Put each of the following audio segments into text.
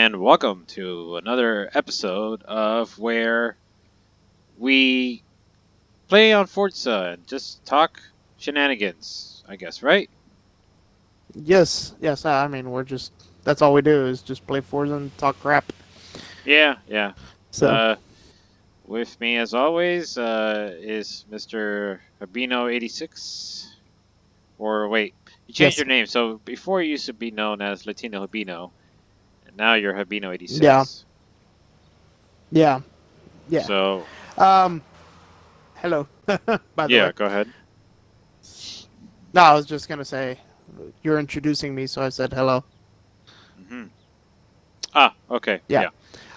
and welcome to another episode of where we play on Forza and just talk shenanigans, I guess, right? Yes. I mean, that's all we do is just play Forza and talk crap. Yeah. So, Uh, with me, as always, is Mr. Habino86. Or wait, you changed yes. your name. So before you used to be known as Latino Habino, and now you're Yeah. Habino86. Yeah. Yeah. So, Um, Hello, by the yeah, way. go ahead. No, I was just going to say, you're introducing me, so I said hello. hmm Ah, okay, Yeah. yeah.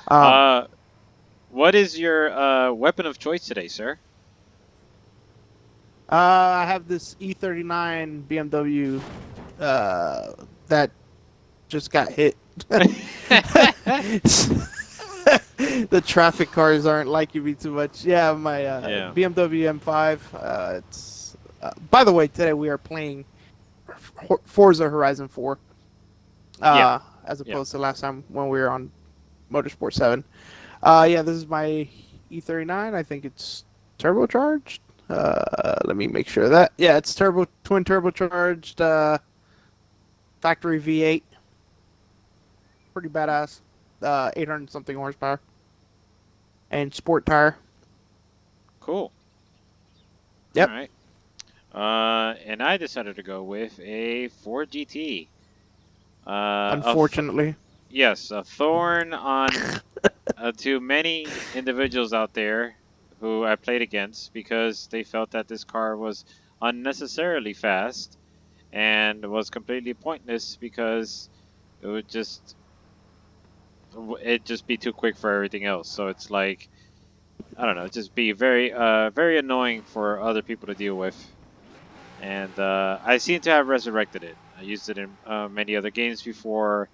Um, Uh, What is your weapon of choice today, sir? I have this E39 BMW uh, that just got hit. The traffic cars aren't liking me too much. Yeah, my Yeah. BMW M5. It's By the way, today we are playing Forza Horizon 4, Yeah. as Yeah. opposed to last time when we were on Motorsport 7. Yeah, this is my E39. I think it's turbocharged. Let me make sure of that. Yeah, it's twin turbocharged, factory V8. Pretty badass. 800 something horsepower and sport tire. Cool. All Yep. right. And I decided to go with a Ford GT. Unfortunately. Yes, a thorn on to many individuals out there who I played against because they felt that this car was unnecessarily fast and was completely pointless because it would just it just be too quick for everything else. So it's like I don't know, just be very annoying for other people to deal with. And I seem to have resurrected it. I used it in many other games before,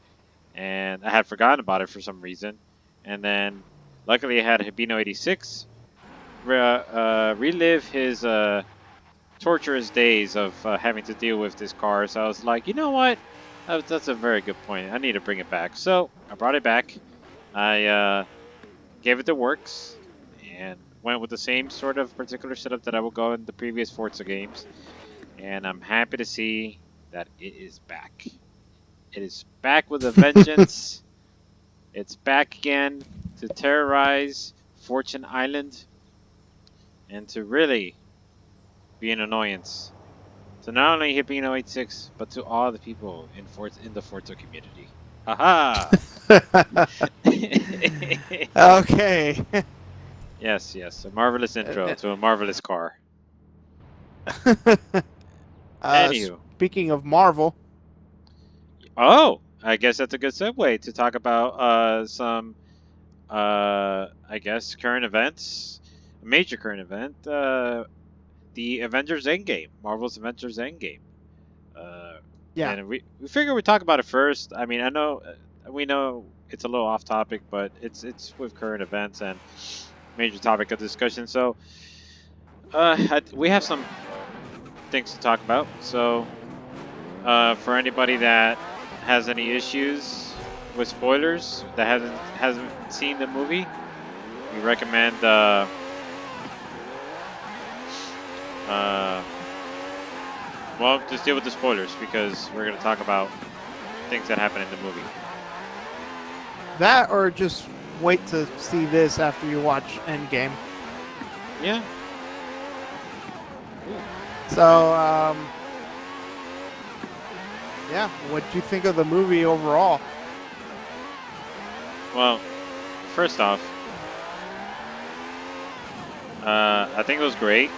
and I had forgotten about it for some reason. And then, luckily, I had Habino86 relive his torturous days of having to deal with this car. So I was like, you know what? That's a very good point. I need to bring it back. So I brought it back. I gave it the works and went with the same sort of particular setup that I would go in the previous Forza games. And I'm happy to see that it is back. It is back with a vengeance. It's back again to terrorize Fortune Island and to really be an annoyance to not only Hipino 86 but to all the people in the Forza community. Haha! Okay. Yes, a marvelous intro to a marvelous car. Anywho, Speaking of Marvel, oh, I guess that's a good segue to talk about some I guess current events, a major current event, the Avengers Endgame, Marvel's Avengers Endgame. Uh, yeah. and we figure we talk about it first. I mean, I know we know it's a little off topic, but it's with current events and major topic of discussion. So we have some things to talk about. So for anybody that has any issues with spoilers that hasn't seen the movie, we recommend uh, well, just deal with the spoilers because we're going to talk about things that happen in the movie. That or just wait to see this after you watch Endgame. Yeah. Ooh. So, yeah, what do you think of the movie overall? Well, first off, I think it was great.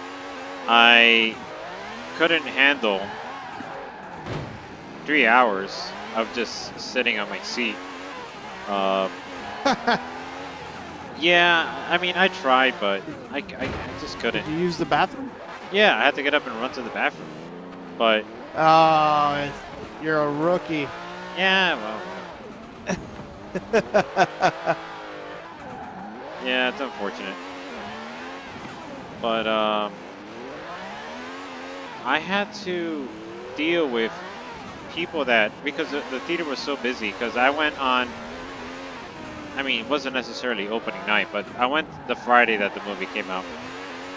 I couldn't handle 3 hours of just sitting on my seat. Uh, yeah, I mean, I tried, but I just Did couldn't. you use the bathroom? Yeah, I had to get up and run to the bathroom. But Oh, you're a rookie. yeah, well, yeah, it's unfortunate. But I had to deal with people that because the theater was so busy because I went on I mean, it wasn't necessarily opening night, but I went the Friday that the movie came out,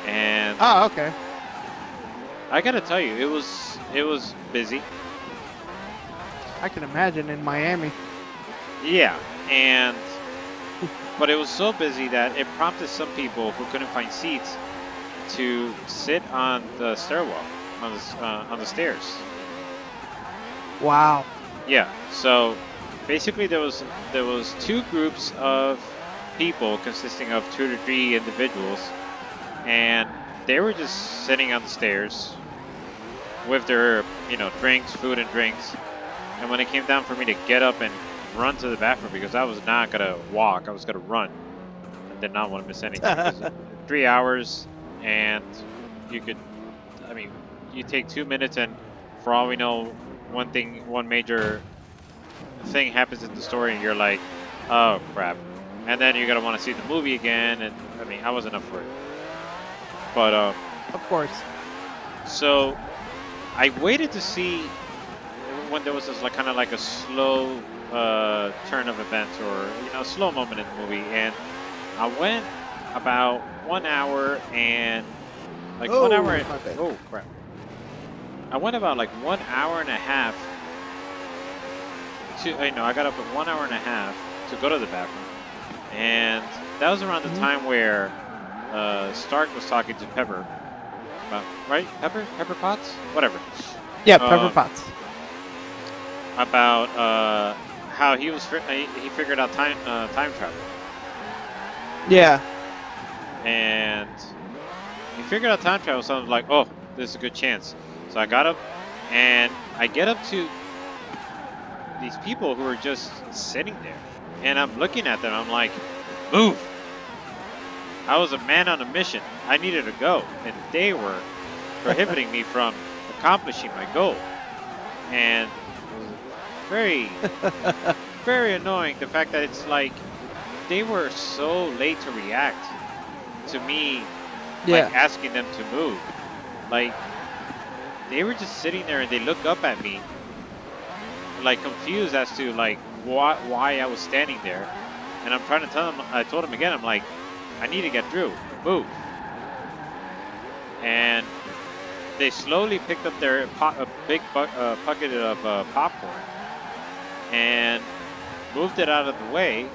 and Oh, okay. I gotta tell you, it was busy. I can imagine in Miami. Yeah, and but it was so busy that it prompted some people who couldn't find seats to sit on the stairwell, on the stairs. Wow. Yeah. So basically, there was two groups of people consisting of 2 to 3 individuals, and they were just sitting on the stairs with their drinks, food and drinks. And when it came down for me to get up and run to the bathroom because I was not gonna walk, I was gonna run. I did not want to miss anything because 3 hours and you could, I mean, you take 2 minutes and for all we know, one major thing happens in the story and you're like, oh crap. And then you're gonna want to see the movie again, and I mean, I wasn't up for it. But Of course. so I waited to see when there was this like kind of like a slow turn of events or slow moment in the movie, and I went about 1 hour and like one Oh, hour. And, my bad. oh crap! I went about like 1 hour and a half to. I got up at 1 hour and a half to go to the bathroom, and that was around the Mhm. time where Stark was talking to Pepper. Right? Pepper Potts? Whatever. Yeah, Pepper Um, Potts. about how he figured out time travel, Yeah. and he figured out time travel. So I was like, oh, this is a good chance. So I got up, and I get up to these people who are just sitting there, and I'm looking at them. I'm like, move! I was a man on a mission. I needed to go, and they were prohibiting me from accomplishing my goal, and it was very, very annoying. The fact that it's like they were so late to react to me, like Yeah. asking them to move. Like they were just sitting there and they look up at me, like confused as to like why I was standing there. And I'm trying to tell them. I told them again. I'm like, I need to get through. Move. And they slowly picked up their a big bucket of popcorn and moved it out of the way.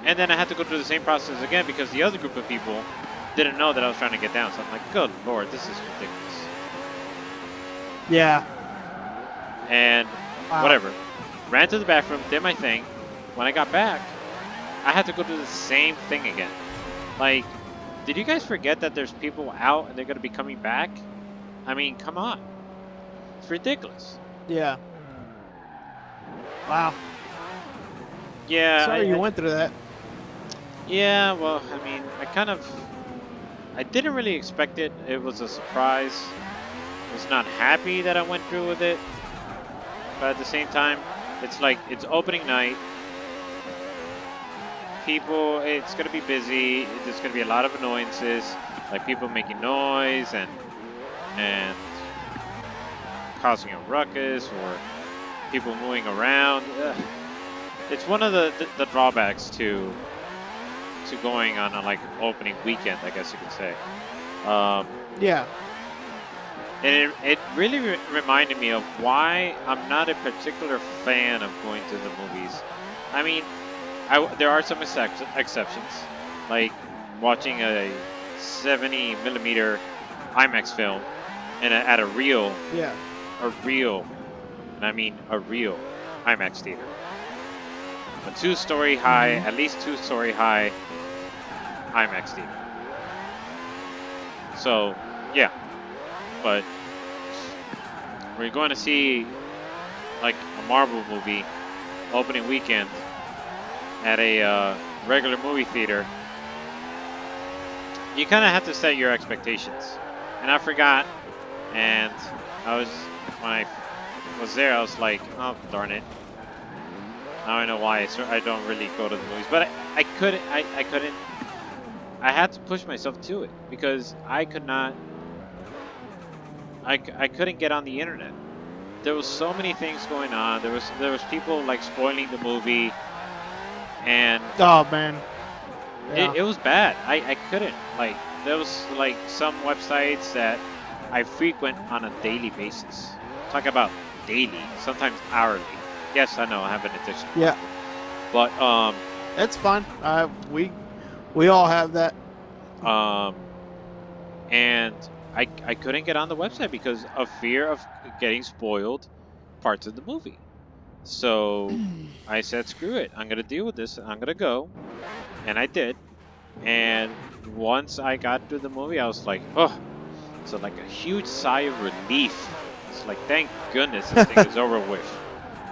And then I had to go through the same process again because the other group of people didn't know that I was trying to get down. So I'm like, good lord, this is ridiculous. Yeah. And Wow. whatever. Ran to the bathroom, did my thing. When I got back, I had to go do the same thing again. Like, did you guys forget that there's people out and they're going to be coming back? I mean, come on. It's ridiculous. Yeah. Wow. Yeah, Sorry you went through that. yeah, well, I mean, I didn't really expect it. It was a surprise. I was not happy that I went through with it. But at the same time, it's like, it's opening night. People, it's going to be busy. There's going to be a lot of annoyances, like people making noise and causing a ruckus or people moving around. Ugh. It's one of the drawbacks to going on a like opening weekend, I guess you could say. Um, Yeah. and it really reminded me of why I'm not a particular fan of going to the movies. I mean, there are some exceptions, like watching a 70 millimeter IMAX film at Yeah. a real, and I mean a real IMAX theater. A two-story high, Mhm. at least two-story high IMAX theater. So, yeah, but we're going to see like a Marvel movie opening weekend at a regular movie theater. You kind of have to set your expectations. And I forgot, and I was when I was there, I was like, oh darn it. Now I know why I don't really go to the movies, but I couldn't. I couldn't. I had to push myself to it because I could not. I couldn't get on the internet. There was so many things going on. There was people like spoiling the movie. and Oh man. it, Yeah. it was bad. I couldn't like there was like some websites that I frequent on a daily basis. Talk about daily, sometimes hourly. Yes, I know I have an addiction Yeah. problem, but It's fun. We all have that. um and I couldn't get on the website because of fear of getting spoiled parts of the movie. So I said, screw it. I'm gonna deal with this. I'm gonna go, and I did. And once I got through the movie, I was like, oh, so like a huge sigh of relief. It's like, thank goodness this thing is over with.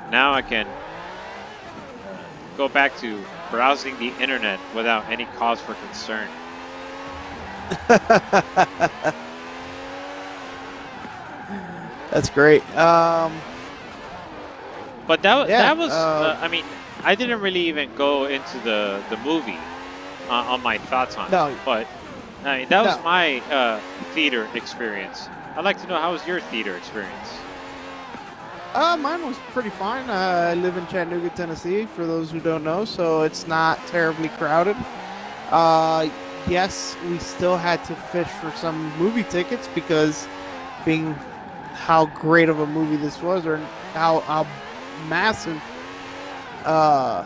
Now I can go back to browsing the internet without any cause for concern. That's great. But that Yeah. was, I mean, I didn't really even go into the movie on my thoughts on it. No, But I mean, that was no. my theater experience. I'd like to know, how was your theater experience? Mine was pretty fine. I live in Chattanooga, Tennessee, for those who don't know, so it's not terribly crowded. Uh, yes, we still had to fish for some movie tickets because being how great of a movie this was, or how massive, uh,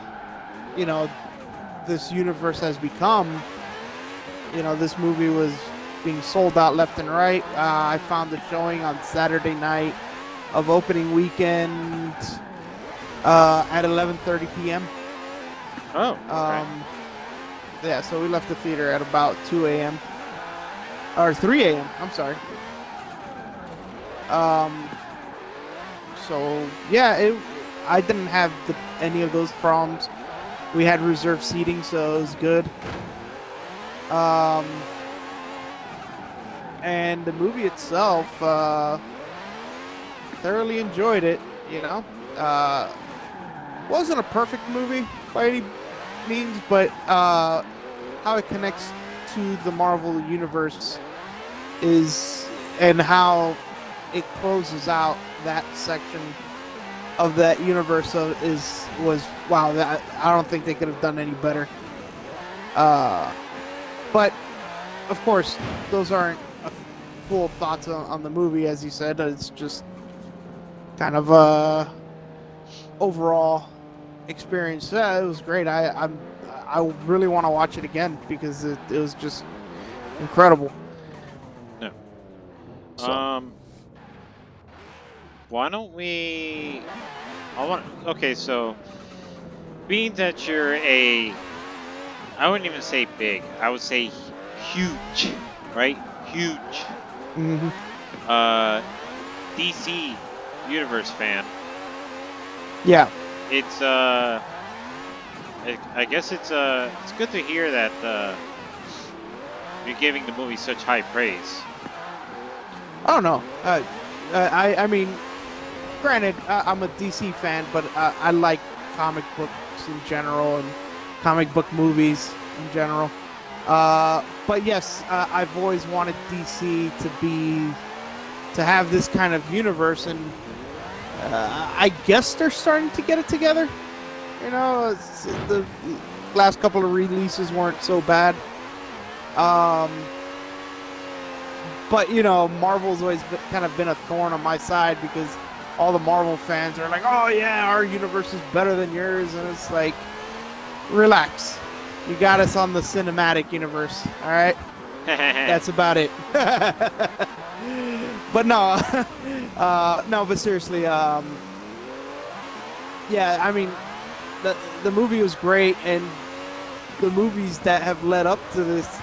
you know, this universe has become. This movie was being sold out left and right. I found the showing on Saturday night of opening weekend at 11:30 p.m. Oh, okay. Yeah, so we left the theater at about 2 a.m. or 3 a.m. I'm sorry. Um, so yeah, I didn't have any of those problems. We had reserved seating, so it was good. Um, and the movie itself, thoroughly enjoyed it. You know, uh, wasn't a perfect movie by any means, but how it connects to the Marvel universe is, and how it closes out that section of that universe was wow. That I don't think they could have done any better. Uh, but of course, those aren't full thoughts on the movie, as you said. It's just kind of overall experience. Yeah, it was great. I really want to watch it again because it was just incredible. No. So Why don't we? I want. Okay, so being that you're I wouldn't even say big. I would say huge, right? Huge. mhm. Uh, DC universe fan. Yeah. It's I guess it's good to hear that you're giving the movie such high praise. I don't know. I mean, granted, I'm a DC fan, but I like comic books in general and comic book movies in general. But yes, I've always wanted DC to have this kind of universe, and I guess they're starting to get it together. The last couple of releases weren't so bad. Um, but Marvel's always kind of been a thorn on my side because all the Marvel fans are like, "Oh yeah, our universe is better than yours," and it's like, relax. You got us on the cinematic universe, all right? That's about it. But no, no. But seriously, yeah. I mean, the movie was great, and the movies that have led up to this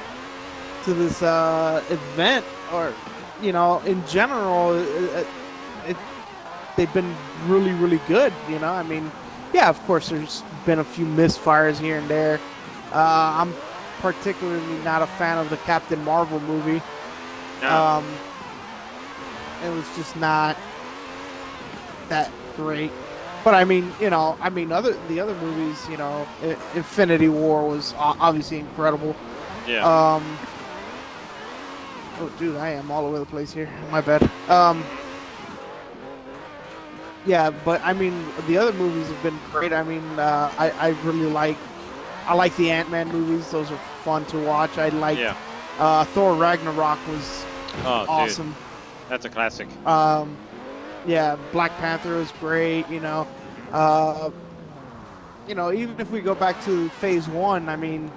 event, or in general, it, they've been really, really good. I mean, yeah, of course, there's been a few misfires here and there. I'm particularly not a fan of the Captain Marvel movie. No. Um, it was just not that great. But I mean, the other movies, Infinity War was obviously incredible. Yeah. Um, oh, dude, I am all over the place here. My bad. Yeah, but I mean, the other movies have been great. I mean, I really like I like the Ant-Man movies; those are fun to watch. I liked Yeah. Thor Ragnarok was Oh, dude, awesome. that's a classic. Um, yeah, Black Panther was great. Uh, even if we go back to Phase One, I mean,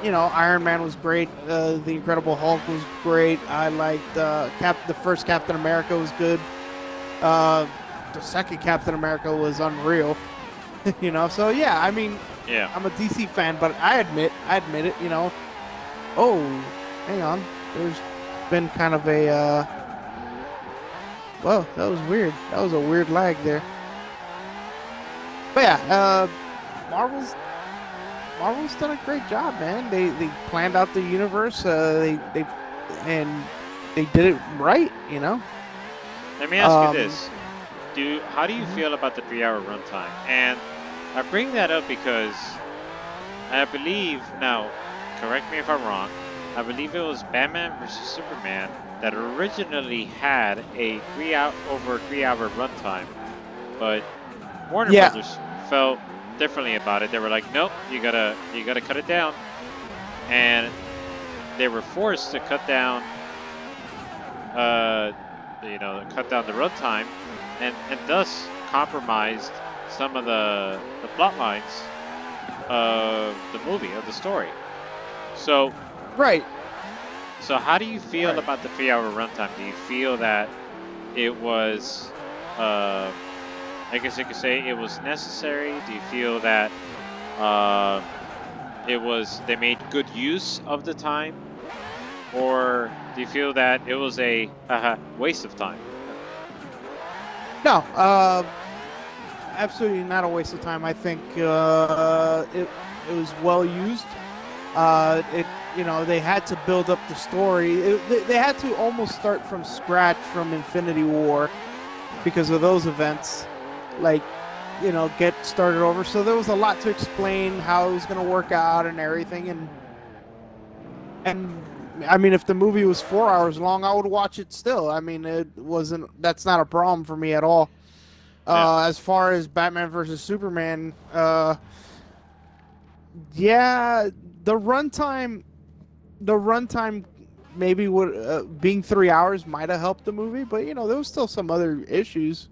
Iron Man was great. The Incredible Hulk was great. I liked the first Captain America was good. Uh, the second Captain America was unreal. So yeah, I mean, Yeah. I'm a DC fan, but I admit it. Oh, hang on. There's been kind of a well, that was weird. That was a weird lag there. But yeah, Marvel's Marvel's done a great job, man. They planned out the universe. They and they did it right. Let me ask you Um, this: how do you mhm. feel about the 3-hour runtime? And I bring that up because I believe now, correct me if I'm wrong. I believe it was Batman versus Superman that originally had a over 3-hour runtime, but Warner Yeah, Brothers felt differently about it. They were like, nope, you gotta cut it down, and they were forced to uh, cut down the runtime, and thus compromised some of the plot lines of the movie of the story. So, right, so how do you feel right. about the 3-hour runtime? Do you feel that it was, uh, I guess you could say it was necessary? Do you feel that uh, they made good use of the time, or do you feel that it was a waste of time? No, absolutely not a waste of time. I think it was well used. It they had to build up the story. They had to almost start from scratch from Infinity War because of those events. Like get started over. So there was a lot to explain how it was going to work out and everything. And I mean, if the movie was 4 hours long, I would watch it still. I mean, it wasn't. That's not a problem for me at all. Yeah, As far as Batman versus Superman, yeah, the runtime, the runtime maybe would being 3 hours might have helped the movie, but there was still some other issues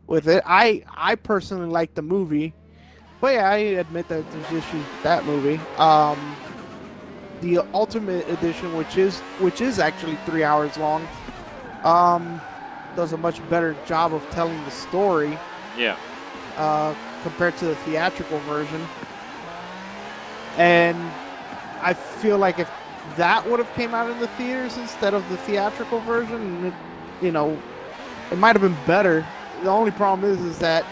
with it. I personally like the movie, but yeah, I admit that there's issues with that movie. The Ultimate Edition, which is actually 3 hours long, um, does a much better job of telling the story yeah, uh, compared to the theatrical version. And I feel like if that would have came out in the theaters instead of the theatrical version, you know, it might have been better. The only problem is that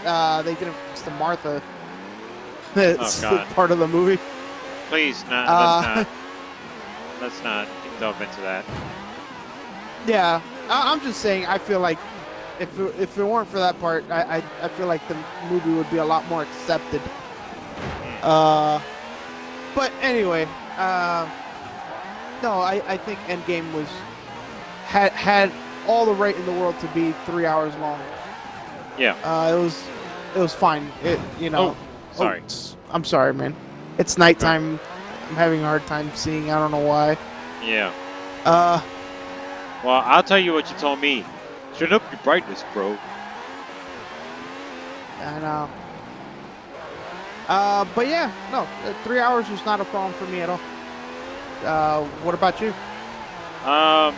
they didn't fix the Martha. oh It's God, part of the movie. please not. Let's Uh, not. Let's not delve into that. yeah, I'm just saying. I feel like if it weren't for that part, I feel like the movie would be a lot more accepted. Hmm. Uh, but anyway, uh, no, I think Endgame had all the right in the world to be 3 hours long. Yeah. It was fine. Oh, Oh, sorry. I'm sorry, man. It's Right. nighttime. I'm having a hard time seeing. I don't know why. Yeah. Uh, Well, I'll tell you what you told me. Shut up your brightness, bro. and but yeah, no, 3 hours was not a problem for me at all. What about you? Um,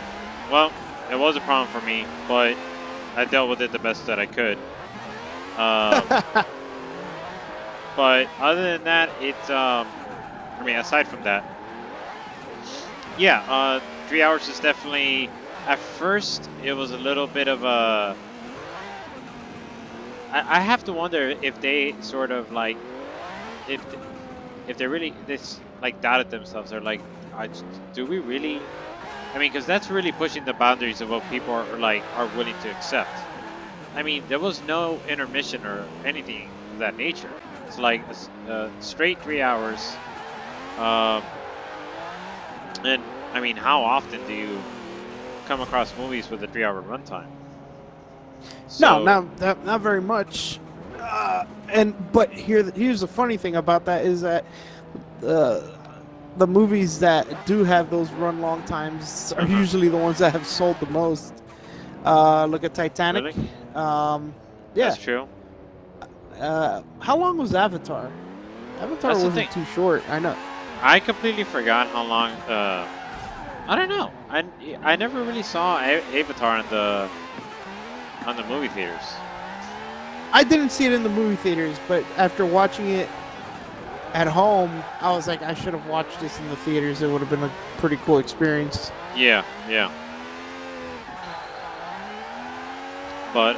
well, it was a problem for me, but I dealt with it the best that I could. Um, but other than that, I mean, aside from that, yeah, 3 hours is definitely. At first, it was a little bit of a. I have to wonder if they sort of like if if they really this like doubted themselves. They're like, do we really? I mean, because that's really pushing the boundaries of what people are willing to accept. I mean, there was no intermission or anything of that nature. It's like a straight 3 hours. Um, and I mean, how often do you come across movies with a 3-hour runtime? No, So not very much. And but here's the funny thing about that is that uh, the movies that do have those run long times are Uh-huh. usually the ones that have sold the most. Look at Titanic. Really? Um, That's yeah. true. How long was Avatar? Avatar That's the thing. wasn't too short. I know. I completely forgot how long. I don't know. I never really saw Avatar on the movie theaters. I didn't see it in the movie theaters, but after watching it at home, I was like, I should have watched this in the theaters. It would have been a pretty cool experience. Yeah, yeah. But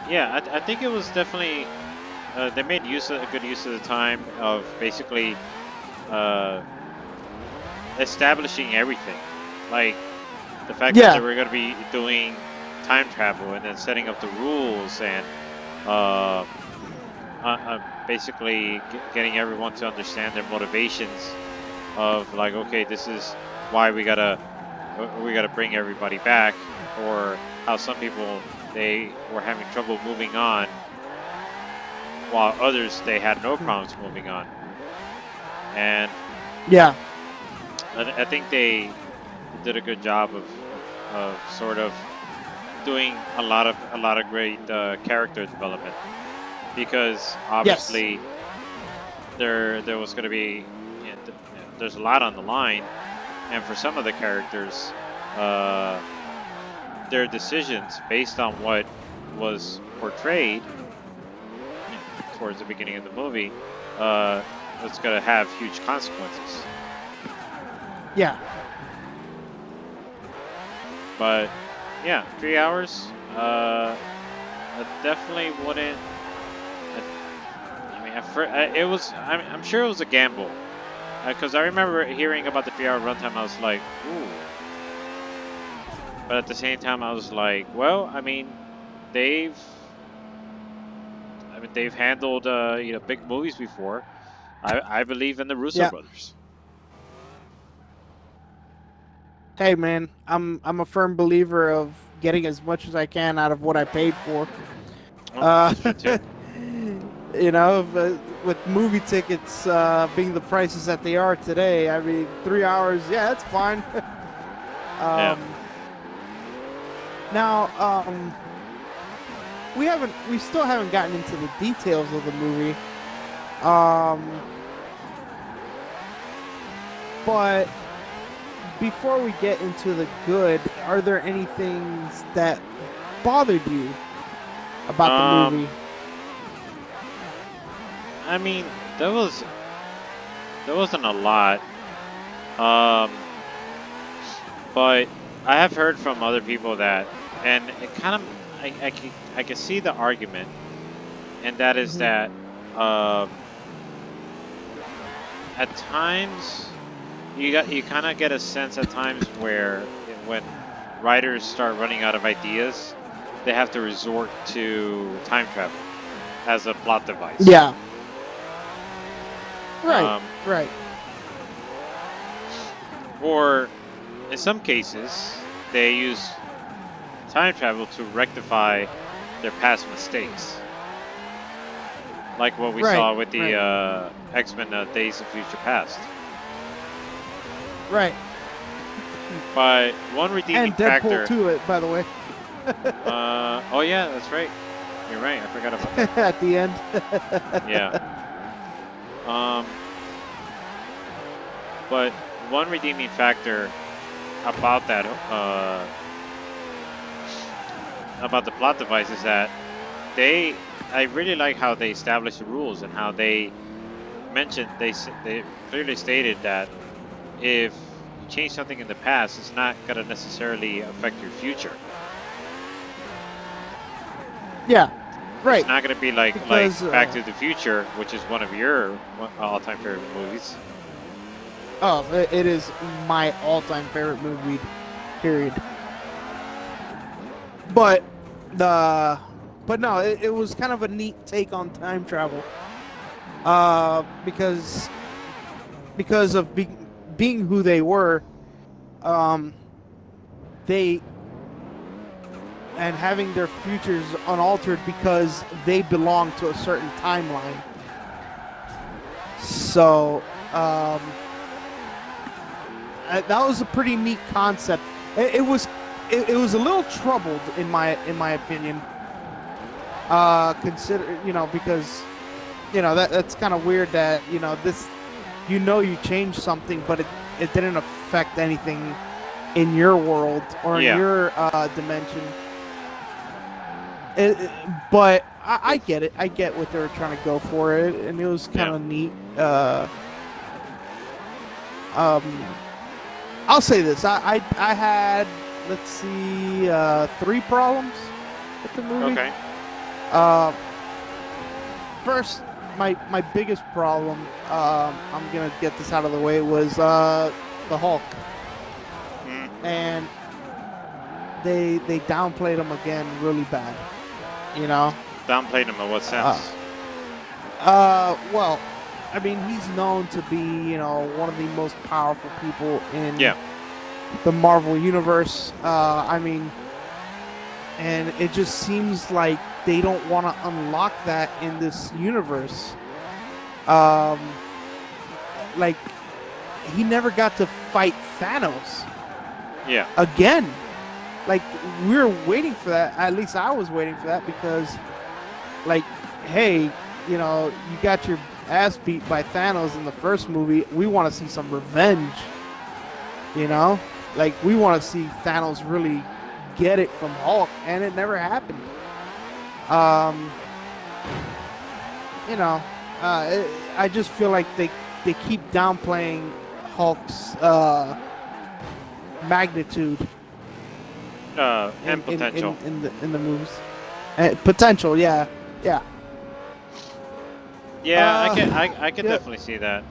yeah, I think it was definitely they made a good use of the time of basically uh, establishing everything, like the fact that they Yeah, were going to be doing time travel and then setting up the rules and uh, basically getting everyone to understand their motivations of like, okay, this is why we gotta bring everybody back, or how some people they were having trouble moving on, while others they had no problems moving on. And yeah, I think they did a good job of sort of doing a lot of great character development because yes, obviously there was going to be there's a lot on the line, and for some of the characters, uh, their decisions based on what was portrayed towards the beginning of the movie, uh, it's going to have huge consequences. yeah. But yeah, 3 hours. I definitely wouldn't. I mean, it was. I'm sure it was a gamble because I remember hearing about the 3 hour runtime. I was like, ooh. But at the same time, I was like, well, they've, they've handled big movies before. I believe in the Russo Yeah. brothers. Hey man, I'm a firm believer of getting as much as I can out of what I paid for. Oh, Uh, that's true too. with movie tickets being the prices that they are today, I mean, 3 hours, yeah, that's fine. Yeah. um, now, we still haven't gotten into the details of the movie. Um, but before we get into the good, are there any things that bothered you about the Um. movie? I mean, there wasn't a lot. Um. But I have heard from other people that, and it kind of, I can see the argument, and that is Hmm. that um, at times you kind of get a sense at times where when writers start running out of ideas, they have to resort to time travel as a plot device. Yeah. Right. Um, Right. or in some cases, they use time travel to rectify their past mistakes, like what we Right. saw with the Right. X-Men Days of Future Past. Right. But one redeeming And Deadpool factor. too, by the way, Oh yeah, that's right. You're right. I forgot about that. at the end. Yeah. Um. But one redeeming factor about that about the plot device is that they. I really like how they established the rules and how they mentioned they clearly stated that if you change something in the past, it's not gonna necessarily affect your future. Yeah. It's Right. not gonna be like Because Back to the Future, which is one of your all-time favorite movies. it is my all-time favorite movie. Period. But the but no, it was kind of a neat take on time travel. Because of being who they were, um, they and having their futures unaltered because they belong to a certain timeline. So that was a pretty neat concept. It was a little troubled in my opinion. Consider because that's kind of weird that this you changed something, but it didn't affect anything in your world or in Yeah. your dimension. But I It's get it. I get what they were trying to go for it, and it was kind yeah. of neat. Um, I'll say this: I had, let's see, three problems with the movie. Okay. Uh, First, my biggest problem, I'm gonna get this out of the way, was the Hulk, Mm. and they downplayed him again really bad. You know, Downplayed him in what uh, sense? well, I mean, he's known to be one of the most powerful people in Yeah. the Marvel universe. I mean, and it just seems like they don't want to unlock that in this universe. Um, like he never got to fight Thanos Yeah. again. Like we were waiting for that. At least I was waiting for that because, like, hey, you got your ass beat by Thanos in the first movie. We want to see some revenge. You know, like we want to see Thanos really get it from Hulk, and it never happened. Um, you know, I just feel like they keep downplaying Hulk's magnitude And potential. in the movies. Potential, yeah, yeah. Yeah, I can Yep, definitely see that.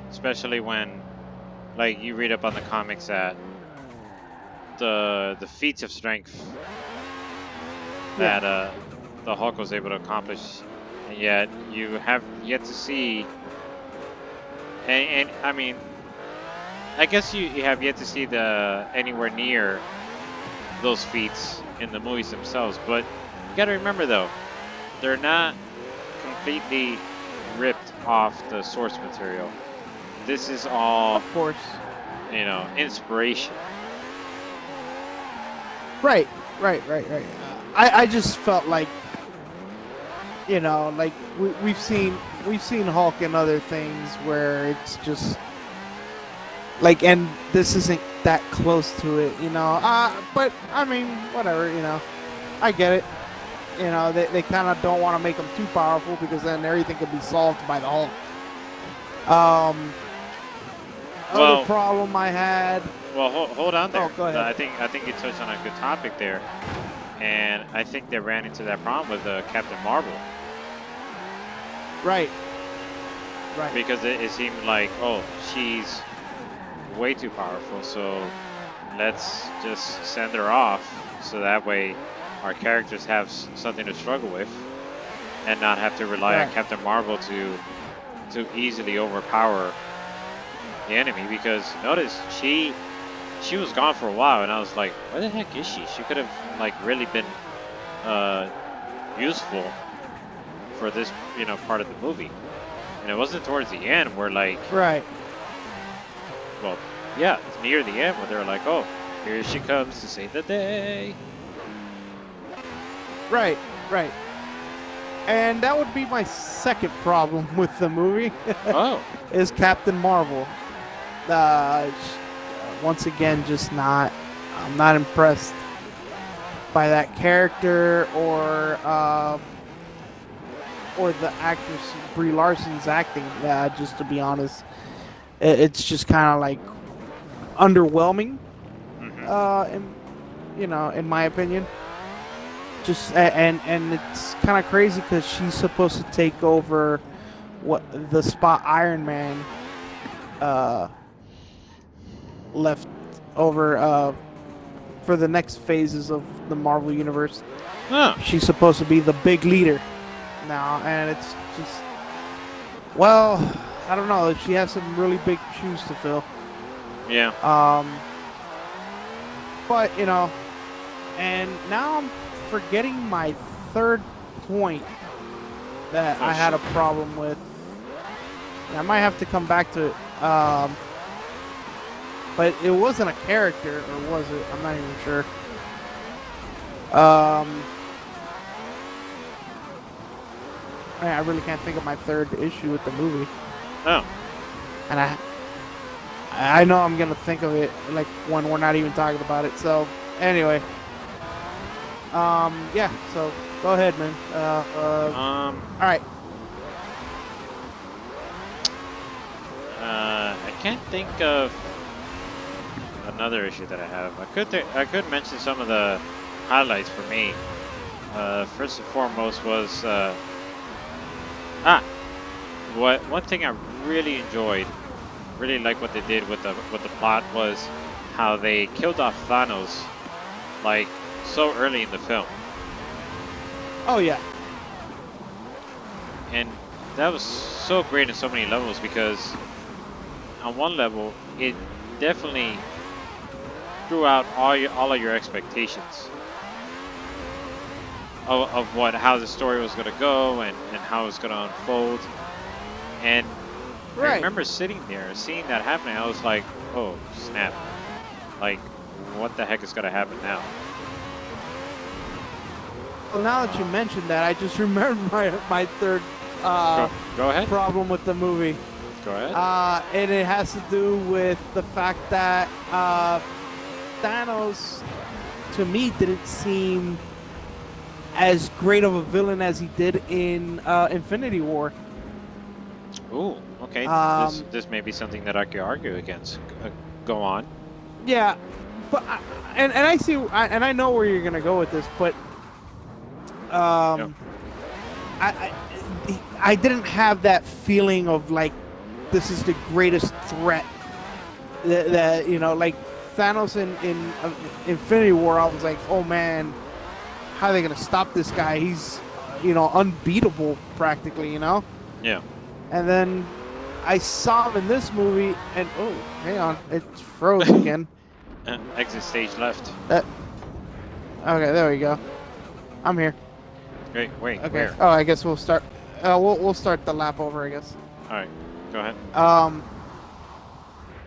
Especially when like you read up on the comics that the feats of strength yeah, that the Hulk was able to accomplish, and yet you have yet to see. And I mean, I guess you have yet to see the anywhere near those feats in the movies themselves. But you got to remember though, they're not completely ripped off the source material. This is all, of course. inspiration. Right, right. I just felt like like we've seen Hulk in other things where it's just like, and this isn't that close to it, but I mean, whatever, I get it. They kind of don't want to make him too powerful because then everything could be solved by the Hulk. Um, Other Well, problem I had. hold on Oh, there. go ahead. I think you touched on a good topic there, and I think they ran into that problem with Captain Marvel Right, right, because it seemed like, oh, she's way too powerful, so let's just send her off so that way our characters have something to struggle with and not have to rely on right, Captain Marvel to easily overpower the enemy. Because notice she was gone for a while, and I was like, where the heck is she? She could have like really been uh, useful for this part of the movie. And it wasn't towards the end where like, right, well, yeah, it's near the end where they're like, oh, here she comes to save the day. right, right. And that would be my second problem with the movie Oh, is Captain Marvel. Once again, just not. I'm not impressed by that character or the actress Brie Larson's acting. Just to be honest, it's just kind of like underwhelming. mm-hmm. In in my opinion, and it's kind of crazy because she's supposed to take over what the spot Iron Man uh, left over for the next phases of the Marvel universe. Huh. She's supposed to be the big leader now, and it's just, well, I don't know. She has some really big shoes to fill. Yeah. Um, but and now I'm forgetting my third point that Oh I had a shoot. problem with. I might have to come back to it. But it wasn't a character, or was it? I'm not even sure. Um, I really can't think of my third issue with the movie, Oh, and I know I'm gonna think of it like when we're not even talking about it. So anyway, yeah. So go ahead, man. All right. I can't think of another issue that I have. I could mention some of the highlights for me. First and foremost was ah what one thing I really enjoyed, really like what they did with the plot was how they killed off Thanos like so early in the film, Oh yeah. and that was so great in so many levels because on one level it definitely threw out all of your expectations of what how the story was going to go and how it was going to unfold. And I Right. remember sitting there seeing that happening. I was like, oh snap, like what the heck is going to happen now? Well, now that you mentioned that, I just remembered my third Go ahead. problem with the movie. Go ahead. And it has to do with the fact that Thanos, to me, didn't seem as great of a villain as he did in Infinity War. Ooh, okay, Um, this may be something that I could argue against. Go on. yeah, but and I see and I know where you're gonna go with this, but Yep. um, I I didn't have that feeling of like this is the greatest threat that you know, like Thanos in Infinity War. I was like, oh man, how are they gonna stop this guy? He's unbeatable practically, Yeah. And then I saw him in this movie, and oh, hang on, it froze again. Exit stage left. That Okay, there we go. I'm here. Wait, wait, Okay. where? Oh, I guess we'll start. We'll start the lap over, I guess. All right, go ahead. Um.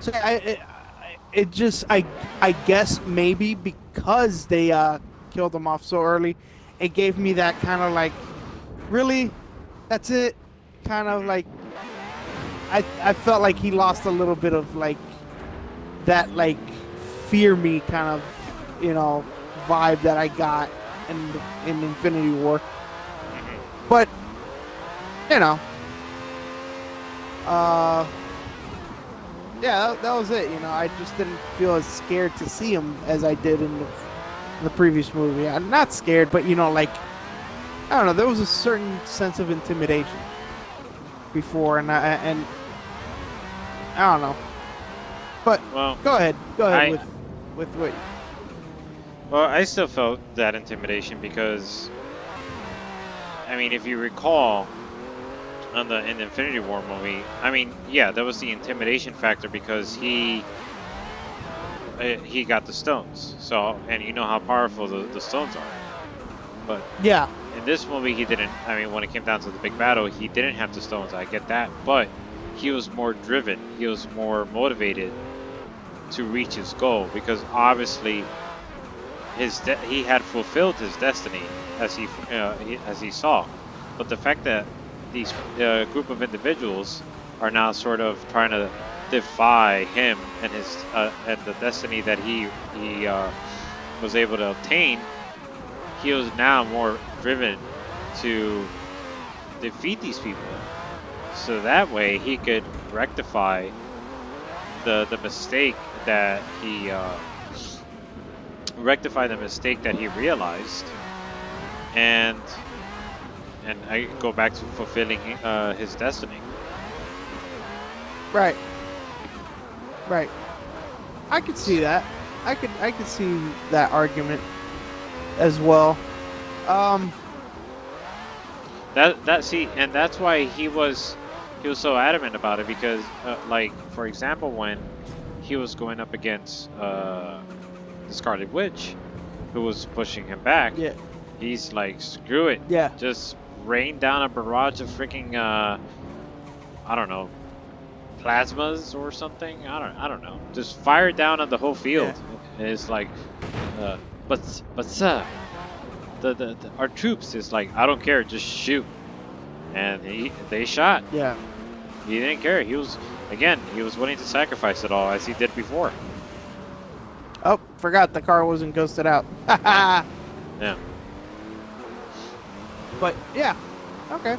So it just I guess maybe because they killed him off so early, it gave me that kind of like, really, that's it, kind of like I felt like he lost a little bit of like that like fear me kind of vibe that I got in Infinity War. But you know, uh, yeah, that was it. I just didn't feel as scared to see him as I did in the previous movie. I'm not scared, but like I don't know, there was a certain sense of intimidation before, and I don't know. But Well, go ahead I with what. well, I still felt that intimidation because, I mean, if you recall, in the Infinity War movie, I mean, yeah, there was the intimidation factor because he got the stones. So, and you know how powerful the stones are. But Yeah, in this movie, he didn't. I mean, when it came down to the big battle, he didn't have the stones. I get that, but he was more driven. He was more motivated to reach his goal because obviously he had fulfilled his destiny as he saw. But the fact that these group of individuals are now sort of trying to defy him and his and the destiny that he was able to obtain, he was now more driven to defeat these people, so that way he could rectify the mistake that he realized, and I go back to fulfilling his destiny. right, right. I could see that. I could see that argument as well. Um, And that's why he was so adamant about it because, like for example, when he was going up against the Scarlet Witch, who was pushing him back, yeah, he's like, screw it, yeah, just rain down a barrage of freaking I don't know, plasmas or something. I don't know. Just fire it down on the whole Yeah. field. And it's like, uh, but sir, our troops is like, I don't care, just shoot. And they shot. Yeah. He didn't care. He was willing to sacrifice it all as he did before. Oh, forgot the car wasn't ghosted out. Yeah. But yeah, okay.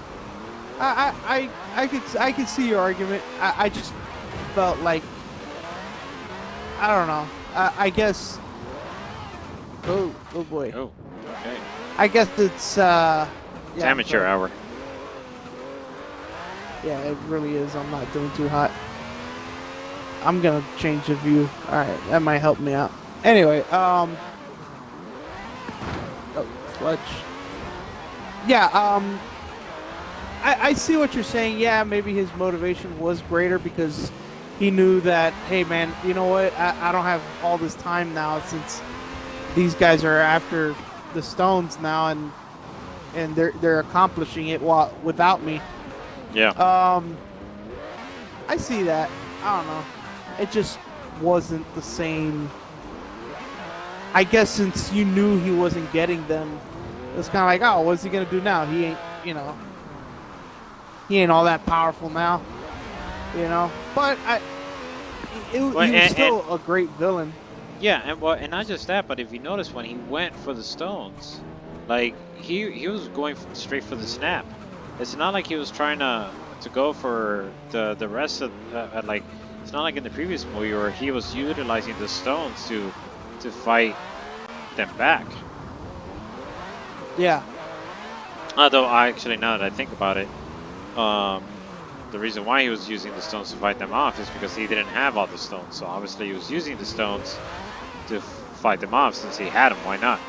I could see your argument. I just felt like I don't know. I guess. Oh boy. Oh, okay. I guess it's It's yeah. amateur Sorry. hour. Yeah, it really is. I'm not doing too hot. I'm gonna change the view. All right, that might help me out. Anyway, oh, clutch. Yeah, I see what you're saying. Yeah, maybe his motivation was greater because he knew that, hey, man, you know what? I don't have all this time now since these guys are after the stones now, and they're accomplishing it without me. Yeah. I see that. I don't know. It just wasn't the same. I guess since you knew he wasn't getting them, it's kind of like, oh, what's he gonna do now? He ain't, he ain't all that powerful now, But Well, he was still a great villain. yeah, and not just that, but if you notice when he went for the stones, like he was going straight for the snap. It's not like he was trying to go for the rest of like. It's not like in the previous movie where he was utilizing the stones to fight them back. Yeah, Although I actually, now that I think about it, um, the reason why he was using the stones to fight them off is because he didn't have all the stones. So obviously he was using the stones to fight them off since he had them. Why not?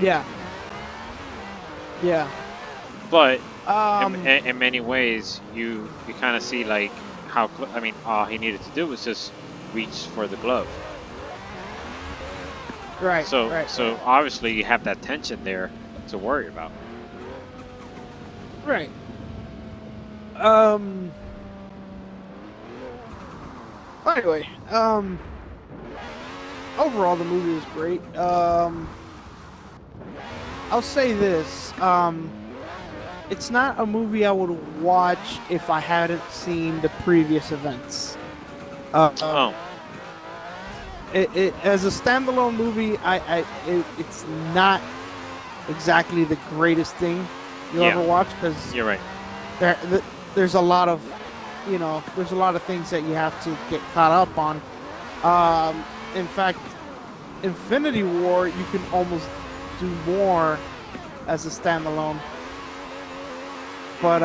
yeah, yeah. But Um, in many ways, you kind of see like how I mean, all he needed to do was just reach for the glove. right, So right, so obviously you have that tension there to worry about. right. Um. Anyway, overall the movie was great. I'll say this. It's not a movie I would watch if I hadn't seen the previous events. Uh, Oh as a standalone movie, it's not exactly the greatest thing you'll yeah, ever watch because you're right. there, there's a lot of, there's a lot of things that you have to get caught up on. In fact, Infinity War, you can almost do more as a standalone. But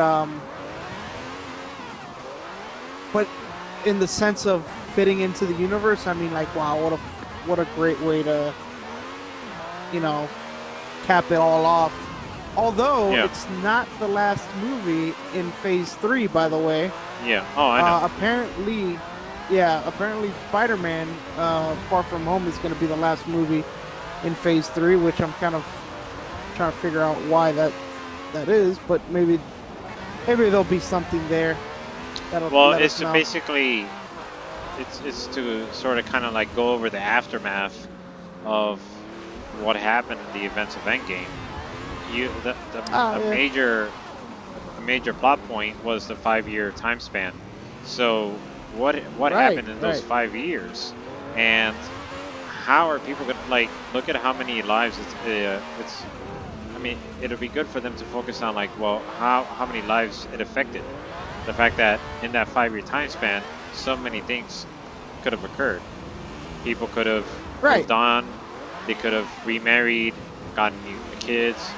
but in the sense of fitting into the universe, I mean, like, wow, what a great way to, you know, cap it all off. Although Yeah, it's not the last movie in Phase 3, by the way. yeah. Oh, I know. Apparently Spider-Man Far From Home is going to be the last movie in Phase 3, which I'm kind of trying to figure out why that is, but maybe there'll be something there that'll Well, let it's us to know. basically it's to sort of kind of like go over the aftermath of what happened in the events of Endgame. Ah, yeah. A major plot point was the 5 year time span. So what Right, happened in those right. 5 years, and how are people gonna like look at how many lives it's I mean, it'll be good for them to focus on like, well, how many lives it affected. The fact that in that 5 year time span, so many things could have occurred. People could have Right. moved on. They could have remarried, gotten new kids,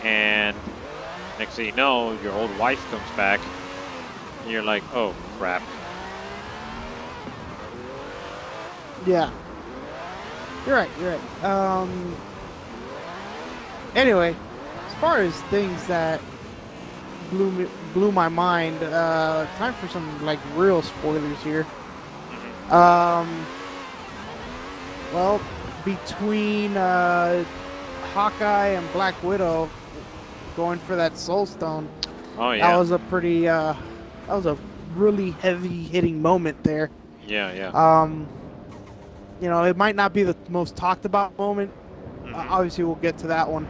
and next thing you know, your old wife comes back, and you're like, oh crap. Yeah. You're right. You're right. Anyway, as far as things that blew my mind, time for some like real spoilers here. Hmm. Um, well, between Hawkeye and Black Widow going for that Soul Stone, Oh that yeah. was a pretty that was a really heavy hitting moment there. Yeah, yeah. Um, it might not be the most talked about moment. Hmm. Obviously, we'll get to that one.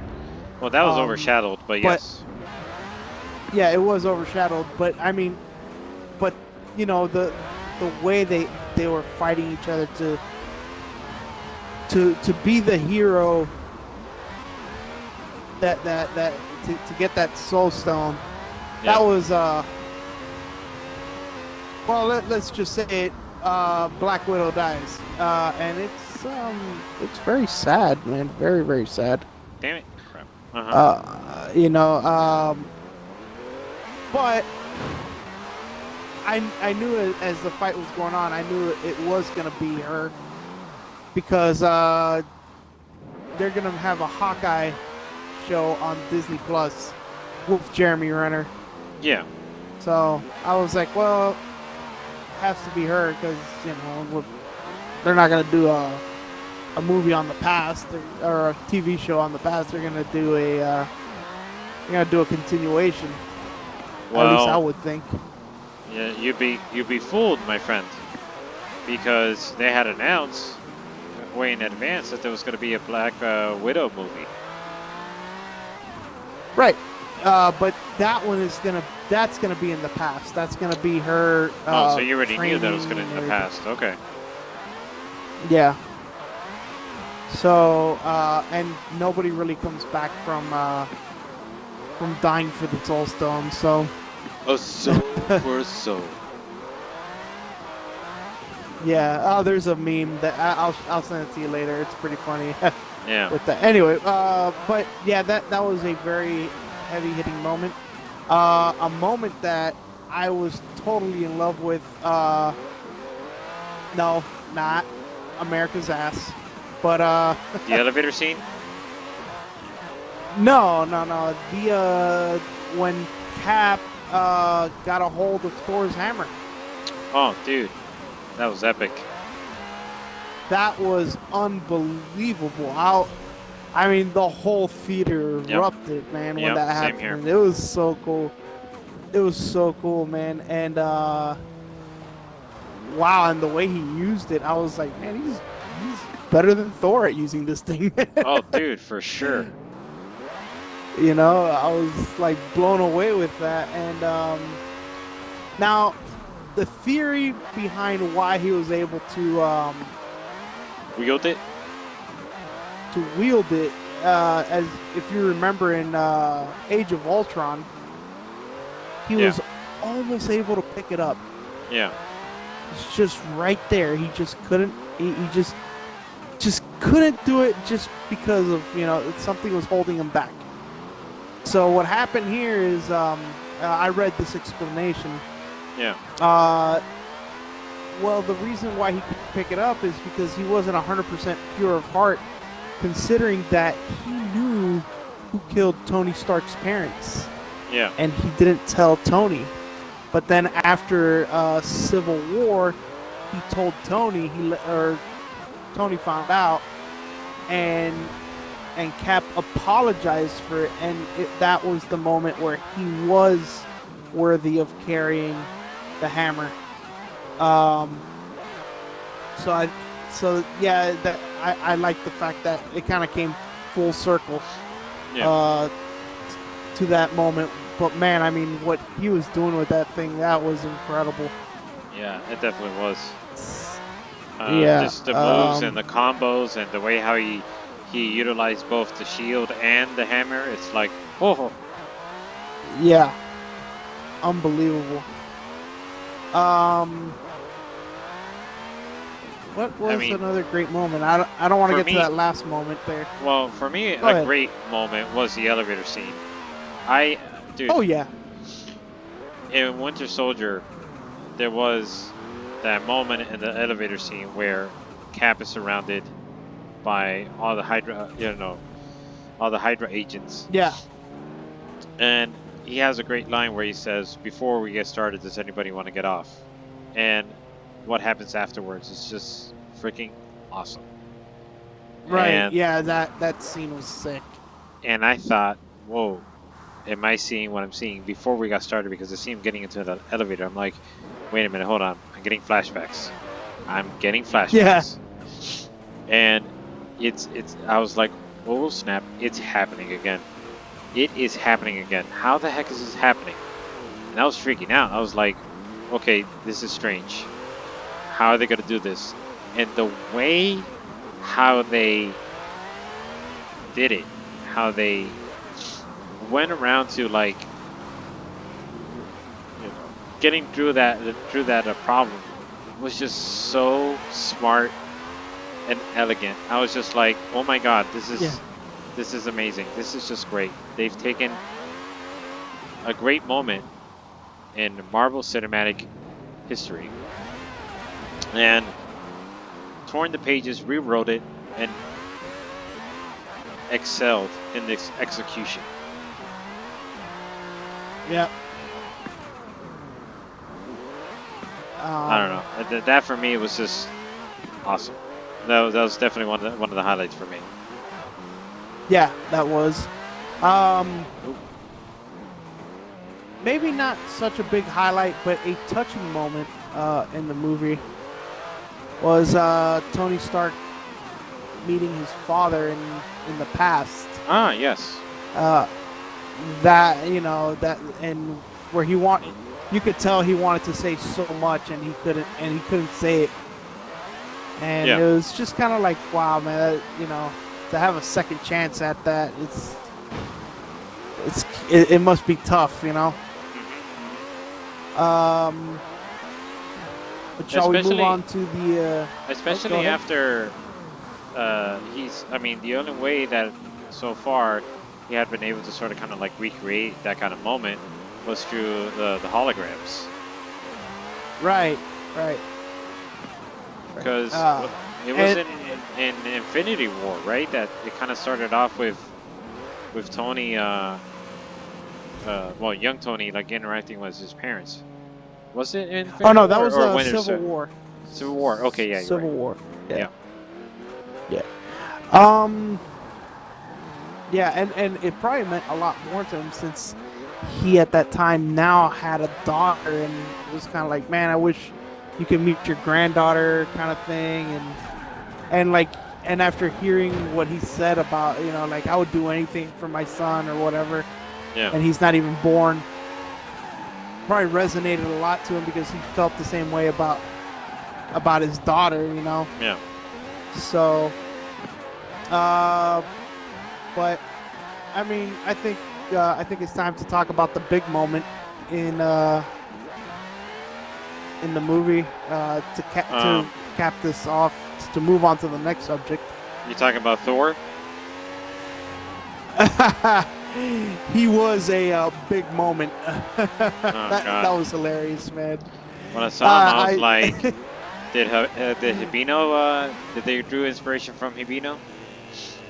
Well, that was Um, overshadowed, but but yes. yeah, it was overshadowed. But I mean, but the way they were fighting each other to be the hero that to get that soul stone. That Yep. was well, let's just say it. Black Widow dies, and it's very sad, man. Very very sad. Damn it. Crap. Uh huh. Uh, you know, um, but I knew as the fight was going on, I knew it was gonna be her because they're gonna have a Hawkeye show on Disney Plus with Jeremy Renner. Yeah. So I was like, well, it has to be her because they're not gonna do a movie on the past or a TV show on the past. They're gonna do a continuation. At least I Well, would think. yeah, you'd be fooled, my friend, because they had announced way in advance that there was going to be a Black Widow movie. Right. But that's gonna be in the past. That's gonna be her Oh, so you already knew training that it was going to and in the everything. past. Okay. Yeah. So and nobody really comes back from dying for the soul stone. So A soul for a soul. yeah. Oh, there's a meme that I'll send it to you later. It's pretty funny Yeah. with that. Anyway, but yeah, that was a very heavy hitting moment. A moment that I was totally in love with. No, not America's ass, but The elevator scene. no. The when Cap got a hold of Thor's hammer, Oh, dude, that was epic. that was unbelievable. I mean, the whole theater Yep. erupted, man, when Yep. that Same happened. here. And it was so cool. It was so cool, man. And wow, and the way he used it, I was like, man, he's better than Thor at using this thing. Oh, dude, for sure. I was like blown away with that. And now, the theory behind why he was able Wield it. to wield it, as if you remember in Age of Ultron, he Yeah. was almost able to pick it up. Yeah. It's just right there. He just couldn't. He just couldn't do it just because of something was holding him back. So what happened here is I read this explanation. Yeah. Well, the reason why he could pick it up is because he wasn't 100% pure of heart, considering that he knew who killed Tony Stark's parents, Yeah. and he didn't tell Tony. But then after Civil War, he told Tony. Tony found out, and Cap apologized for it, and that was the moment where he was worthy of carrying the hammer. Um, so yeah, I like the fact that it kind of came full circle Yeah. to that moment. But man, I mean, what he was doing with that thing, that was incredible. Yeah. It definitely was. Yeah. Just the moves and the combos and the way how he utilized both the shield and the hammer. It's like, oh, Yeah. Unbelievable. What was I mean, another great moment? I don't want to for get to me, that last moment there. well, for me, Go a ahead. great moment was the elevator scene. I, dude, Oh yeah. in Winter Soldier, there was that moment in the elevator scene where Cap is surrounded by all the all the Hydra agents, Yeah. and he has a great line where he says, "Before we get started, does anybody want to get off?" And what happens afterwards is just freaking awesome. Right. And Yeah. That scene was sick. I thought, whoa, am I seeing what I'm seeing before we got started? Because I see him getting into the elevator. I'm like, wait a minute, hold on. I'm getting flashbacks. I'm getting Yeah. flashbacks. And it's I was like, oh snap, it's happening again. It is happening again. How the heck is this happening? And I was freaking out. I was like, okay, this is strange. How are they gonna do this? And the way how they did it, how they went around to like, getting through that problem was just so smart and elegant. I was just like, oh my god, Yeah. this is amazing. This is just great. They've taken a great moment in Marvel Cinematic history and torn the pages, rewrote it, and excelled in this execution. Yeah. I don't Um, know. That for me was just awesome. That was definitely one of the highlights for me. yeah, that was. Um, Oop. maybe not such a big highlight, but a touching moment in the movie was Tony Stark meeting his father in the past. Ah, yes. Uh, that that and where you could tell he wanted to say so much and he couldn't say it, and Yeah. it was just kind of like, wow, man, to have a second chance at that, it must be tough. Um, but shall we move Especially on to the? Go especially ahead. after I mean, the only way that so far he had been able to sort of kind of like recreate that kind of moment was through the holograms. Right, right, right. Because it was And in Infinity War, right? That it kind of started off with Tony, well, young Tony, like interacting with his parents. Was it in oh Infinity no, that War was or Winter Civil War. Civil War? Okay, yeah, you're Civil right. War. Yeah, Yeah, yeah. Um, yeah, and it probably meant a lot more to him since he at that time now had a daughter, and it was kind of like, man, I wish you could meet your granddaughter, kind of thing, and like, and after hearing what he said about, like, I would do anything for my son or whatever, yeah, and he's not even born, probably resonated a lot to him because he felt the same way about his daughter. yeah. So, uh, but I mean, I think it's time to talk about the big moment in in the movie to Um, cap this off, to move on to the next subject. you talking about Thor? He was a big moment. Oh that God. was hilarious, man. When I saw him, I was I like, did Hibino? Did they drew inspiration from Hibino?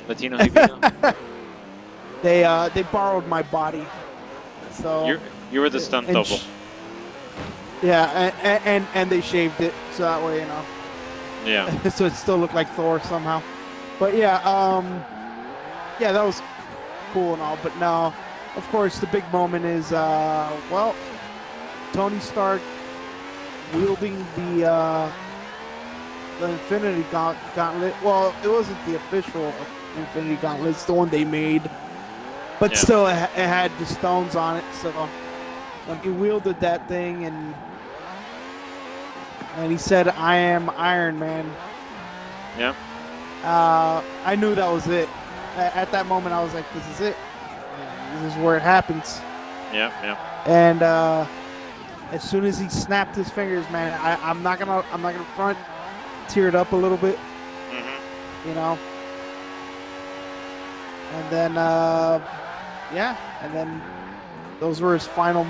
Latino Hibino? they borrowed my body, so You were the stunt and double. yeah, and they shaved it so that way, Yeah, so it still looked like Thor somehow. But yeah, yeah, that was cool and all. But no, of course, the big moment is well, Tony Stark wielding the Infinity Gauntlet. Well, it wasn't the official Infinity Gauntlet; it's the one they made. But yeah, still, it had the stones on it. So when he wielded that thing and he said, "I am Iron Man," yeah, I knew that was it. At that moment, I was like, "This is it. This is where it happens." yeah, yeah. And as soon as he snapped his fingers, man, I'm not gonna front, teared up a little bit, Hmm. you know. And then yeah, and then those were his final,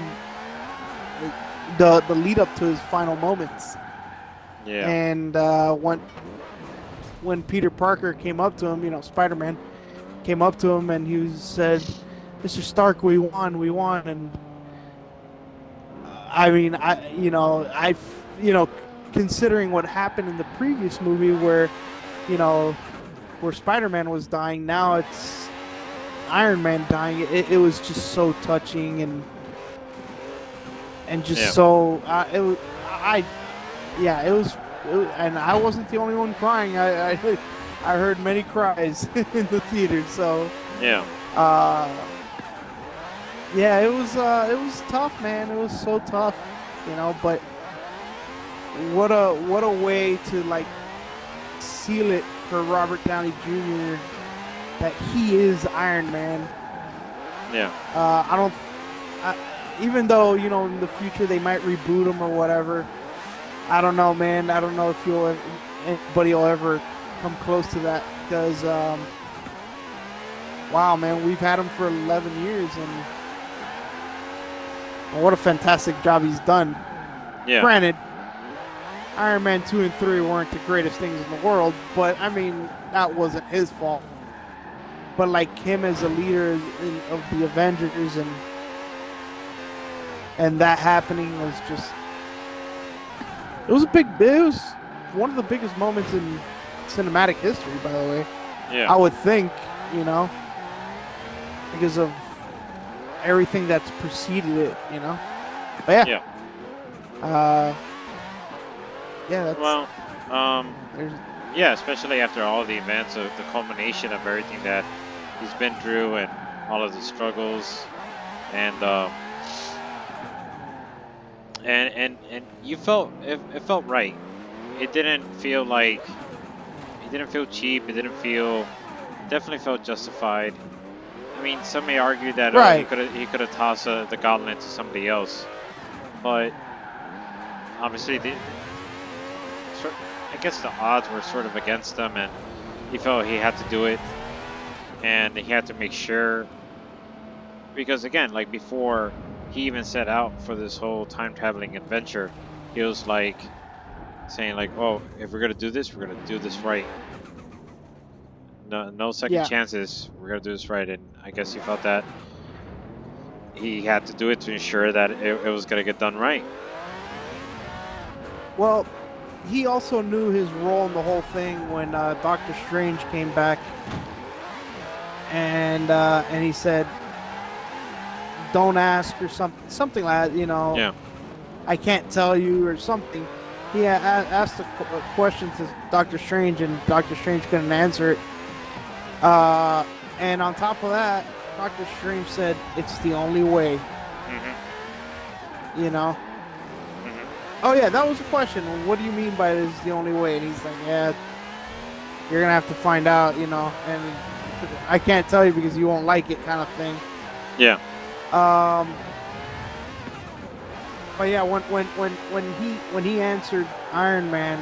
the lead up to his final moments. Yeah, And when Peter Parker came up to him, Spider-Man came up to him and he said, "Mr. Stark, we won." And I mean, considering what happened in the previous movie you know, where Spider-Man was dying, now it's Iron Man dying. It was just so touching and just yeah, so I yeah, and I wasn't the only one crying. I heard many cries in the theater. So, Yeah. uh, yeah, it was tough, man. It was so tough, But what a way to like seal it for Robert Downey Jr. that he is Iron Man. Yeah. I don't. I, Even though in the future they might reboot him or whatever. I don't know, man. I don't know if anybody will ever come close to that because, wow, man, we've had him for 11 years and what a fantastic job he's done. Yeah. Granted, Iron Man 2 and 3 weren't the greatest things in the world, but I mean, that wasn't his fault. But like him as a leader of the Avengers and that happening was just, it was one of the biggest moments in cinematic history, by the way. Yeah. I would think, because of everything that's preceded it. But Yeah. yeah, that's Well, there's yeah, especially after all the events of the culmination of everything that he's been through and all of the struggles and and you felt it felt right. It didn't feel like it didn't feel cheap. It didn't feel definitely felt justified. I mean, some may argue that right. he could have tossed the gauntlet to somebody else, but obviously I guess the odds were sort of against him, and he felt he had to do it, and he had to make sure because again, like before he even set out for this whole time traveling adventure, he was like saying like, "Oh, if we're gonna do this, we're gonna do this right. No second Yeah. chances. We're gonna do this right." And I guess he felt that he had to do it to ensure that it was gonna get done right. Well, he also knew his role in the whole thing when Doctor Strange came back, and he said, "Don't ask" or something like that. Yeah, I can't tell you or something. He asked a question to Doctor Strange, and Doctor Strange couldn't answer it. And on top of that, Doctor Strange said, "It's the only way." hmm You know. hmm Oh yeah, that was a question. What do you mean by "it's the only way"? And he's like, "Yeah, you're gonna have to find out." And I can't tell you because you won't like it, kind of thing. yeah, Um, but yeah, when he answered Iron Man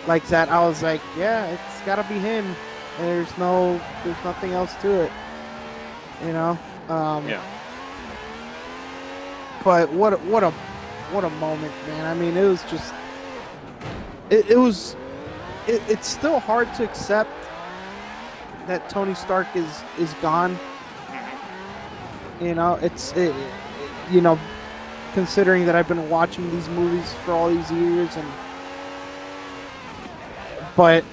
like that, I was like, yeah, it's gotta be him. There's nothing else to it, you know. Um, yeah, but what a moment, man. I mean, it was just it's still hard to accept that Tony Stark is gone. You know, considering that I've been watching these movies for all these years, but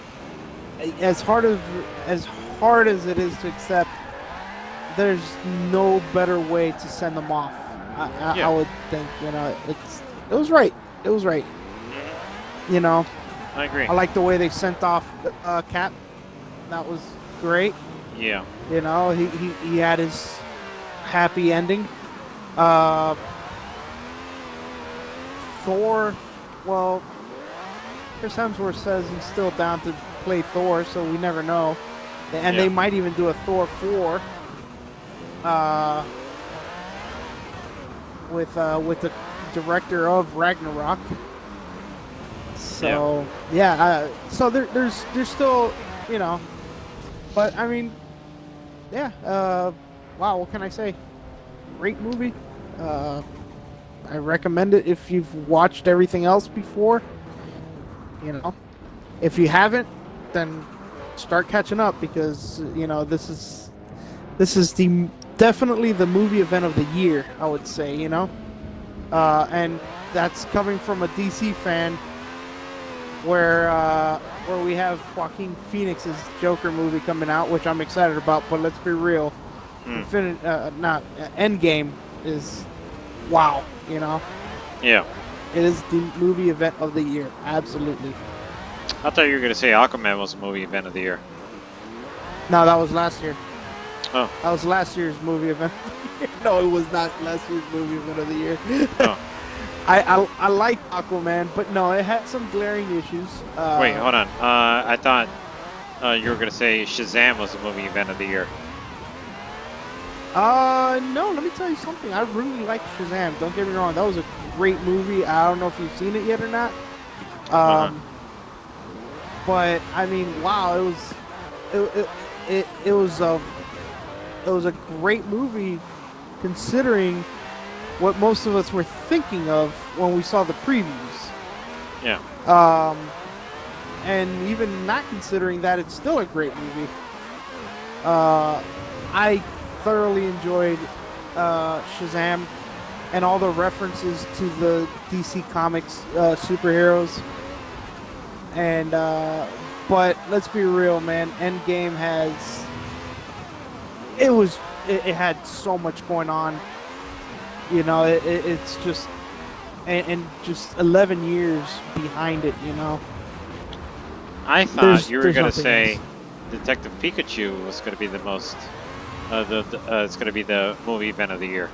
as hard as it is to accept, there's no better way to send them off. I yeah. would think, it was right. It was right. You know, I agree. I like the way they sent off Cap. That was great. Yeah, He had his happy ending. Uh, Thor, well, Chris Hemsworth says he's still down to play Thor, so we never know. And yeah, they might even do a Thor 4 with the director of Ragnarok. So so there's still, but I mean, yeah. Wow, what can I say? Great movie. I recommend it if you've watched everything else before. If you haven't, then start catching up because this is definitely the movie event of the year. I would say, and that's coming from a DC fan where we have Joaquin Phoenix's Joker movie coming out, which I'm excited about. But let's be real, Endgame is wow. yeah, It is the movie event of the year. Absolutely. I thought you were gonna say Aquaman was a movie event of the year. No, that was last year. Oh, That was last year's movie event. No, it was not last year's movie event of the year. oh. I like Aquaman, but no, it had some glaring issues. Wait, hold on. I thought you were gonna say Shazam was a movie event of the year. No, let me tell you something. I really like Shazam. Don't get me wrong. That was a great movie. I don't know if you've seen it yet or not. Uh huh. Um, but I mean, wow, it was a great movie considering what most of us were thinking of when we saw the previews. Yeah. Um, and even not considering that, it's still a great movie. I thoroughly enjoyed Shazam and all the references to the DC Comics superheroes. And but let's be real, man. Endgame has it had so much going on. You know, it's just and just 11 years behind it. You know, I thought you were there's gonna nothing say else. Detective Pikachu was gonna be the most. It's gonna be the movie event of the year.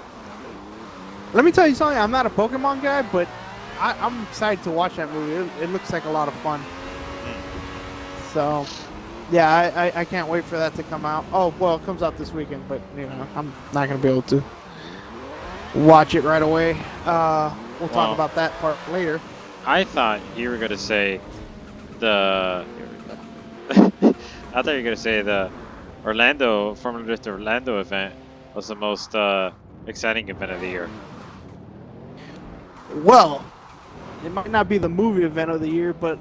Let me tell you something. I'm not a Pokemon guy, but I'm excited to watch that movie. It looks like a lot of fun. Hmm. So, yeah, I can't wait for that to come out. Oh, well, it comes out this weekend, but you know, I'm not gonna be able to watch it right away. We'll talk Well, about that part later. I thought you were gonna say the. Here we go. I thought you were gonna say the Orlando Formula Drift Orlando event was the most exciting event of the year. Well, it might not be the movie event of the year, but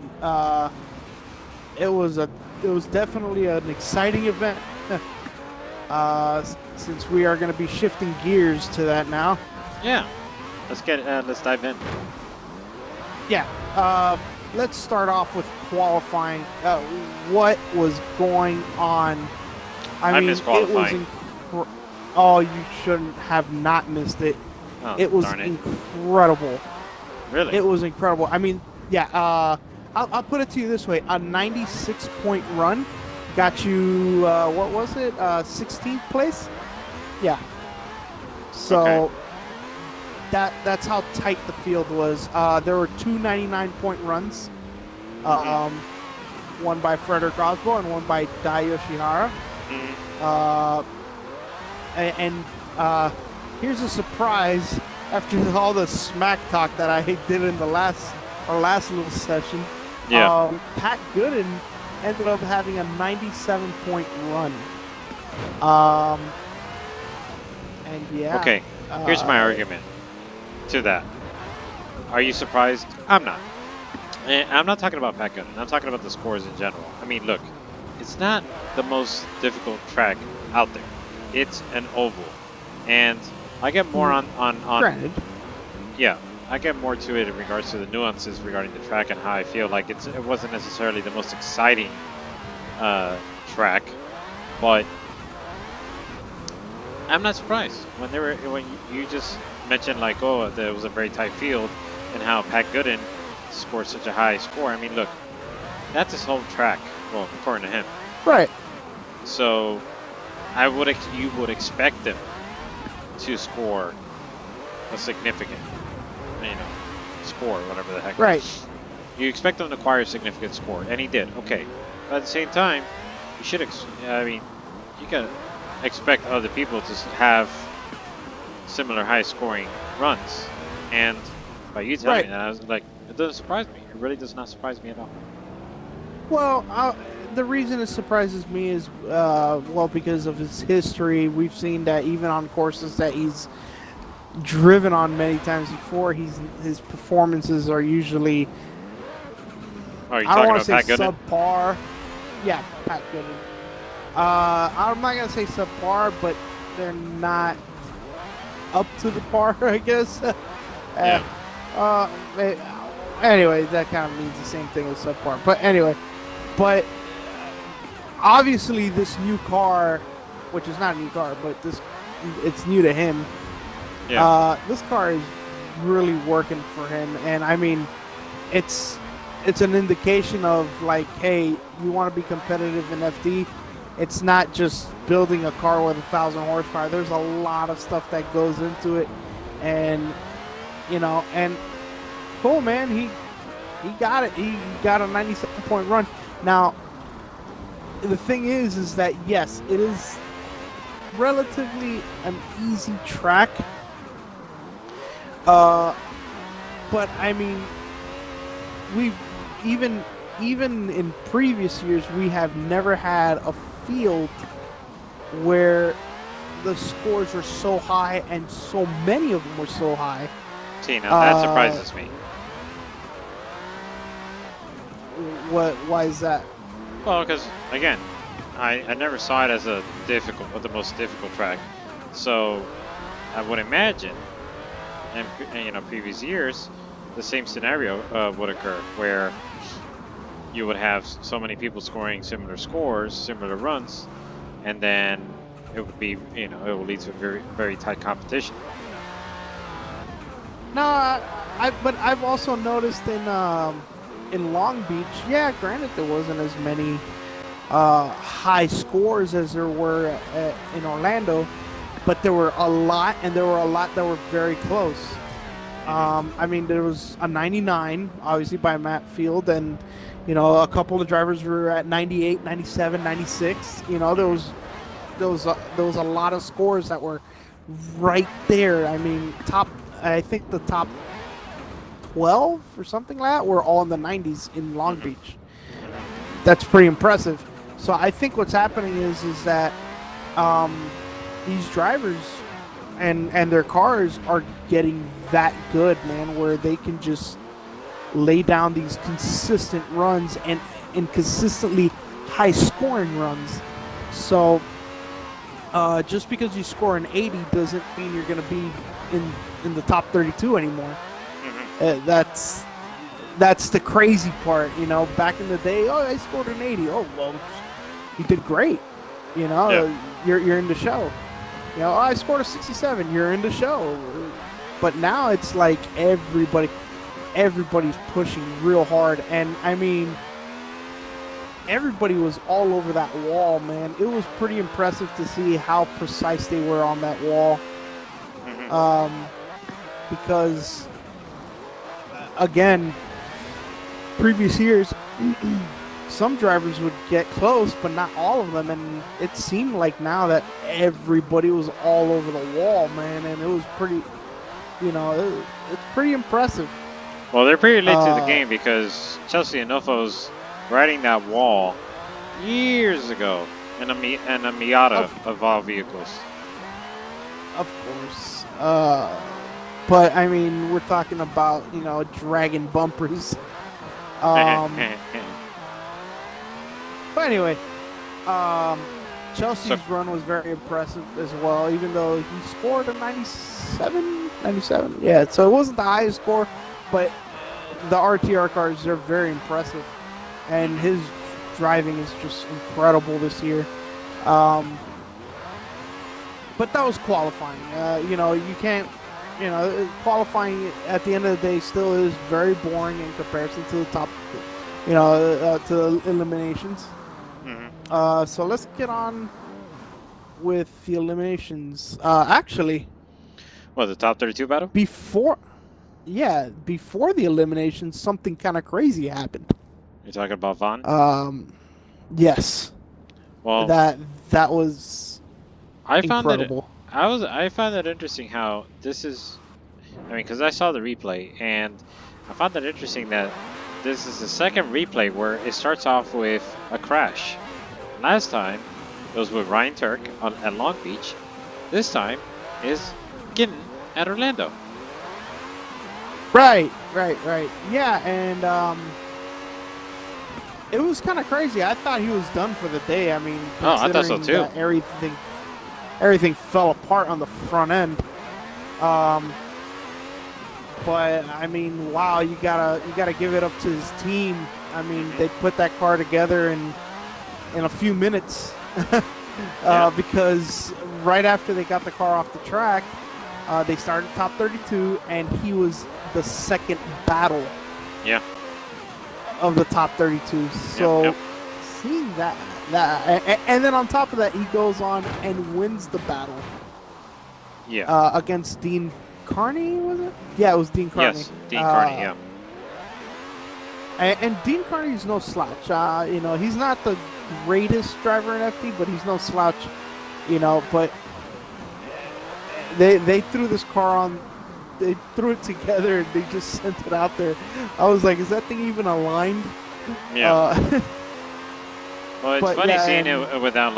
it was a it was definitely an exciting event. Since we are going to be shifting gears to that now. Yeah. Let's dive in. Yeah. Let's start off with qualifying. What was going on? I Mean, miss it was qualifying. oh, you shouldn't have not missed it. Oh, It was darn it. incredible. Really? It was incredible. I mean, yeah. I'll put it to you this way: a 96-point run got you what was it? 16th place. Yeah. Okay. So that's how tight the field was. There were two 99-point runs, Hmm. one by Frederick Rosbo and one by Dai Yoshihara. Hmm. Uh, and here's a surprise. After all the smack talk that I did in our last little session, Yeah. Pat Gooden ended up having a 97-point run. Um, and yeah, Okay. Here's my argument to that. Are you surprised? I'm not. And I'm not talking about Pat Gunn. I'm talking about the scores in general. I mean, look, it's not the most difficult track out there. It's an oval, and I get more on granted, yeah, I get more to it in regards to the nuances regarding the track and how I feel like it wasn't necessarily the most exciting track, but I'm not surprised when you just mentioned like, oh, there was a very tight field and how Pat Gooden scored such a high score. I mean, look, that's his whole track. Well, according to him. right? So you would expect them to score a significant, score, whatever the heck. Right. You expect them to acquire a significant score, and he did. Okay, but at the same time, you should. I mean, you can expect other people to have similar high-scoring runs, and by you telling me Right. that, I was like, it doesn't surprise me. It really does not surprise me at all. Well, the reason it surprises me is, well, because of his history. We've seen that even on courses that he's driven on many times before, his performances are usually, Oh, are you I don't talking want to about say Pat Gooden? subpar. Yeah, Pat Gooden. I'm not gonna say subpar, but they're not up to the par, I guess. uh, Yeah. uh, eh, anyway, that kind of means the same thing as subpar. But anyway, but obviously this new car, which is not a new car, but it's new to him. Yeah. This car is really working for him, and I mean, it's it's an indication of like, hey, you want to be competitive in FD. It's not just building a car with 1,000 horsepower. There's a lot of stuff that goes into it, and and cool, man. He got it. He got a 97-point run. Now, the thing is that yes, it is relatively an easy track. Uh, but I mean, we've even in previous years we have never had a field where the scores were so high and so many of them were so high. See, now that surprises me. Why is that? Well, because again, I never saw it as a difficult, or the most difficult track. So I would imagine, in previous years, the same scenario would occur where you would have so many people scoring similar scores, similar runs, and then it would be, it would lead to a very, very tight competition. No, but I've also noticed in Long Beach, yeah, granted there wasn't as many high scores as there were in Orlando, but there were a lot, and there were a lot that were very close. I mean, there was a 99, obviously, by Matt Field, and, a couple of drivers were at 98, 97, 96. There was a lot of scores that were right there. I mean, I think the top 12 or something like that were all in the 90s in Long Beach. That's pretty impressive. So I think what's happening is that these drivers and their cars are getting that good, man, where they can just lay down these consistent runs and consistently high scoring runs. So just because you score an 80 doesn't mean you're going to be in the top 32 anymore. That's the crazy part, back in the day. Oh, I scored an 80. Oh, well, you did great. Yeah. You're in the show. Oh, I scored a 67. You're in the show. But now it's like everybody's pushing real hard, and I mean, everybody was all over that wall, man. It was pretty impressive to see how precise they were on that wall. Because again, previous years, some drivers would get close, but not all of them. And it seemed like now that everybody was all over the wall, man. And it was pretty, it's pretty impressive. Well, they're pretty late to the game because Chelsea and Nofo's riding that wall years ago in a Miata of all vehicles. Of course. But I mean, we're talking about, dragon bumpers. But anyway, Chelsea's run was very impressive as well, even though he scored a 97. Yeah, so it wasn't the highest score, but the RTR cars, they're very impressive. And his driving is just incredible this year. But that was qualifying. You can't, qualifying at the end of the day still is very boring in comparison to the top, to the eliminations. So let's get on with the eliminations. Actually, What, the top 32 battle? before the eliminations, something kind of crazy happened. You're talking about Vaughn? Yes. Well, that was incredible. I found it interesting how this is. I mean, because I saw the replay, and I found it interesting that this is the second replay where it starts off with a crash. Last time it was with Ryan Turk at Long Beach. This time is Ginn at Orlando. Right. Yeah, and it was kind of crazy. I thought he was done for the day. I mean, I thought so too. That everything fell apart on the front end. But I mean, wow, you gotta give it up to his team. I mean, they put that car together in a few minutes. Because right after they got the car off the track, They started top 32, and he was the second battle Yeah. of the top 32. Yep. So Yep. seeing and then on top of that, he goes on and wins the battle Yeah. against Dean Carney. Was it? Yeah, it was Dean Carney. Yes. Dean Carney. Yeah. And Dean Carney is no slouch. He's not the greatest driver in FD, but he's no slouch. But they threw this car on. They threw it together and they just sent it out there. I was like, is that thing even aligned? Yeah. Well, it's but funny yeah, seeing it without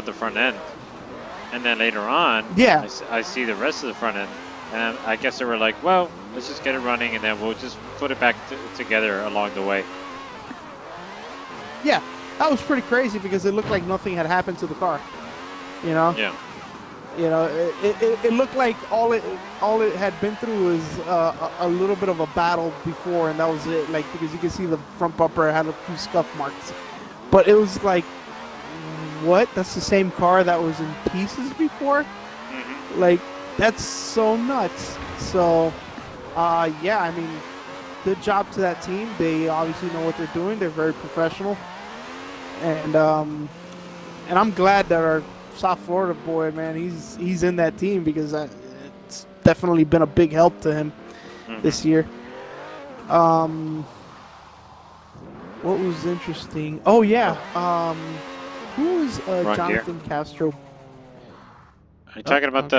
the front end, and then later on, Yeah. I see the rest of the front end, and I guess they were like, well, let's just get it running, and then we'll just put it back together along the way. Yeah, that was pretty crazy because it looked like nothing had happened to the car. You know. Yeah. It looked like all it had been through was a little bit of a battle before, and that was it. Like, because you can see the front bumper had a few scuff marks, but it was like, what? That's the same car that was in pieces before. Mm-hmm. Like, that's so nuts. So, yeah, I mean, good job to that team. They obviously know what they're doing. They're very professional, and I'm glad that our South Florida boy, man, he's in that team because it's definitely been a big help to him this year. What was interesting? Oh yeah, who was Jonathan Castro? Are you talking about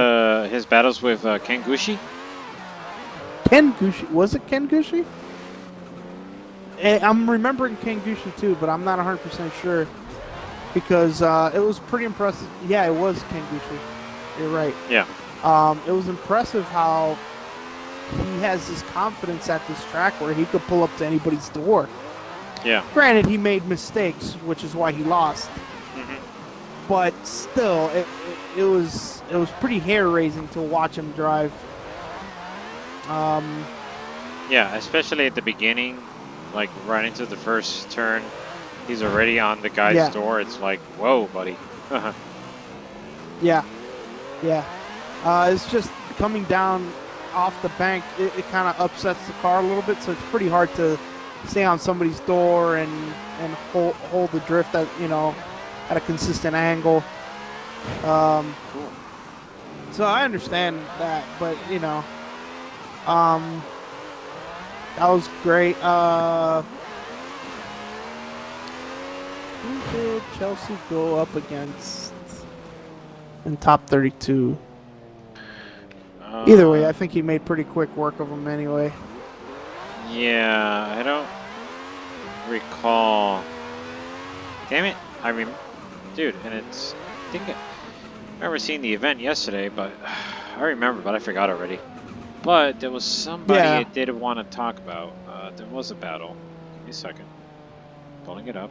his battles with Ken Gushi? Ken Gushi, was it Ken Gushi? I'm remembering Ken Gushi too, but I'm not 100% sure. Because it was pretty impressive. Yeah, it was Ken Gucci. You're right. Yeah. It was impressive how he has this confidence at this track where he could pull up to anybody's door. Yeah. Granted, he made mistakes, which is why he lost. Mm-hmm. But still, it was pretty hair raising to watch him drive. Yeah, especially at the beginning, like right into the first turn. He's already on the guy's door. It's like, whoa, buddy. Yeah. It's just coming down off the bank. It kind of upsets the car a little bit, so it's pretty hard to stay on somebody's door and hold the drift at a consistent angle. Cool. So I understand that, but that was great. Who did Chelsea go up against in top 32? Either way, I think he made pretty quick work of him anyway. Yeah, I don't recall. Damn it! Dude, and it's. I think I remember seeing the event yesterday, but I remember, but I forgot already. But there was somebody I did want to talk about. There was a battle. Give me a second. Pulling it up.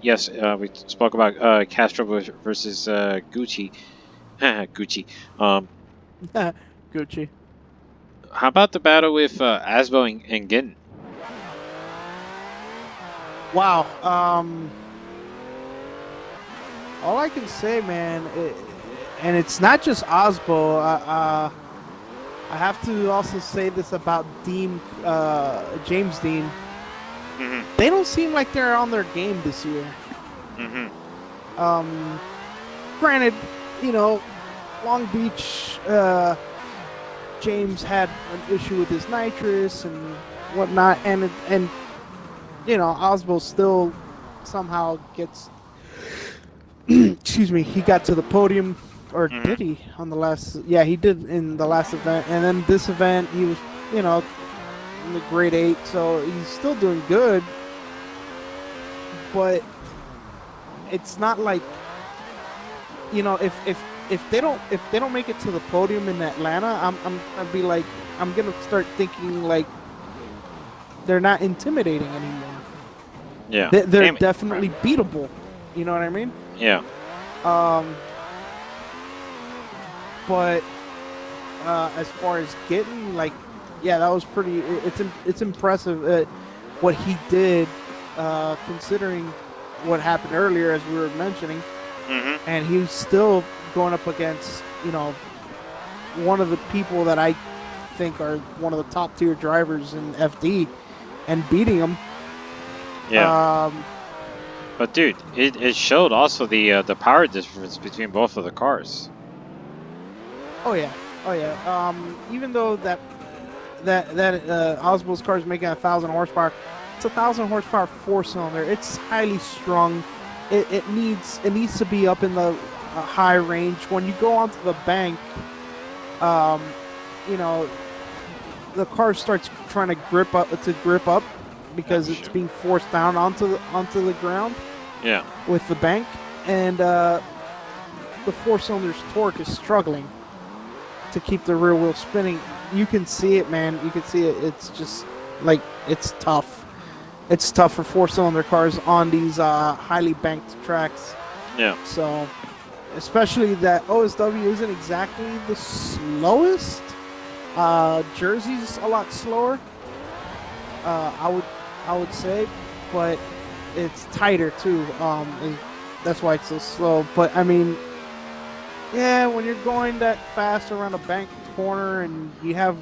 Yes, we spoke about Castro versus Gucci. Gucci. Gucci. How about the battle with Asbo and Ginn? Wow. All I can say, man, and it's not just Osbo. I have to also say this about James Dean. Mm-hmm. They don't seem like they're on their game this year. Mm-hmm. Granted, Long Beach, James had an issue with his nitrous and whatnot, and Osbo still somehow gets. Excuse me. He got to the podium. Or did he on the last? Yeah, he did in the last event, and then this event he was, in the grade 8, so he's still doing good. But it's not like, if they don't make it to the podium in Atlanta, I'd be like, I'm gonna start thinking like they're not intimidating anymore. Yeah, they're definitely beatable. You know what I mean? Yeah. But as far as getting, that was pretty. It's impressive what he did, considering what happened earlier, as we were mentioning. Mm-hmm. and he's still going up against one of the people that I think are one of the top tier drivers in FD and beating him. Yeah. Um, But dude, it showed also the power difference between both of the cars. oh yeah, oh yeah. Even though that Oswald's car is making 1,000 horsepower, it's 1,000 horsepower four cylinder. It's highly strung. It needs to be up in the high range. When you go onto the bank, um, you know, the car starts trying to grip up Yeah, because for it's sure. being forced down onto the ground Yeah. with the bank, and the four cylinders torque is struggling to keep the rear wheel spinning. You can see it, man. You can see it. It's just like it's tough. It's tough for four cylinder cars on these highly banked tracks. Yeah. So, especially that OSW isn't exactly the slowest. Jersey's a lot slower. I would say, but it's tighter too. That's why it's so slow. But I mean, yeah, when you're going that fast around a bank corner and you have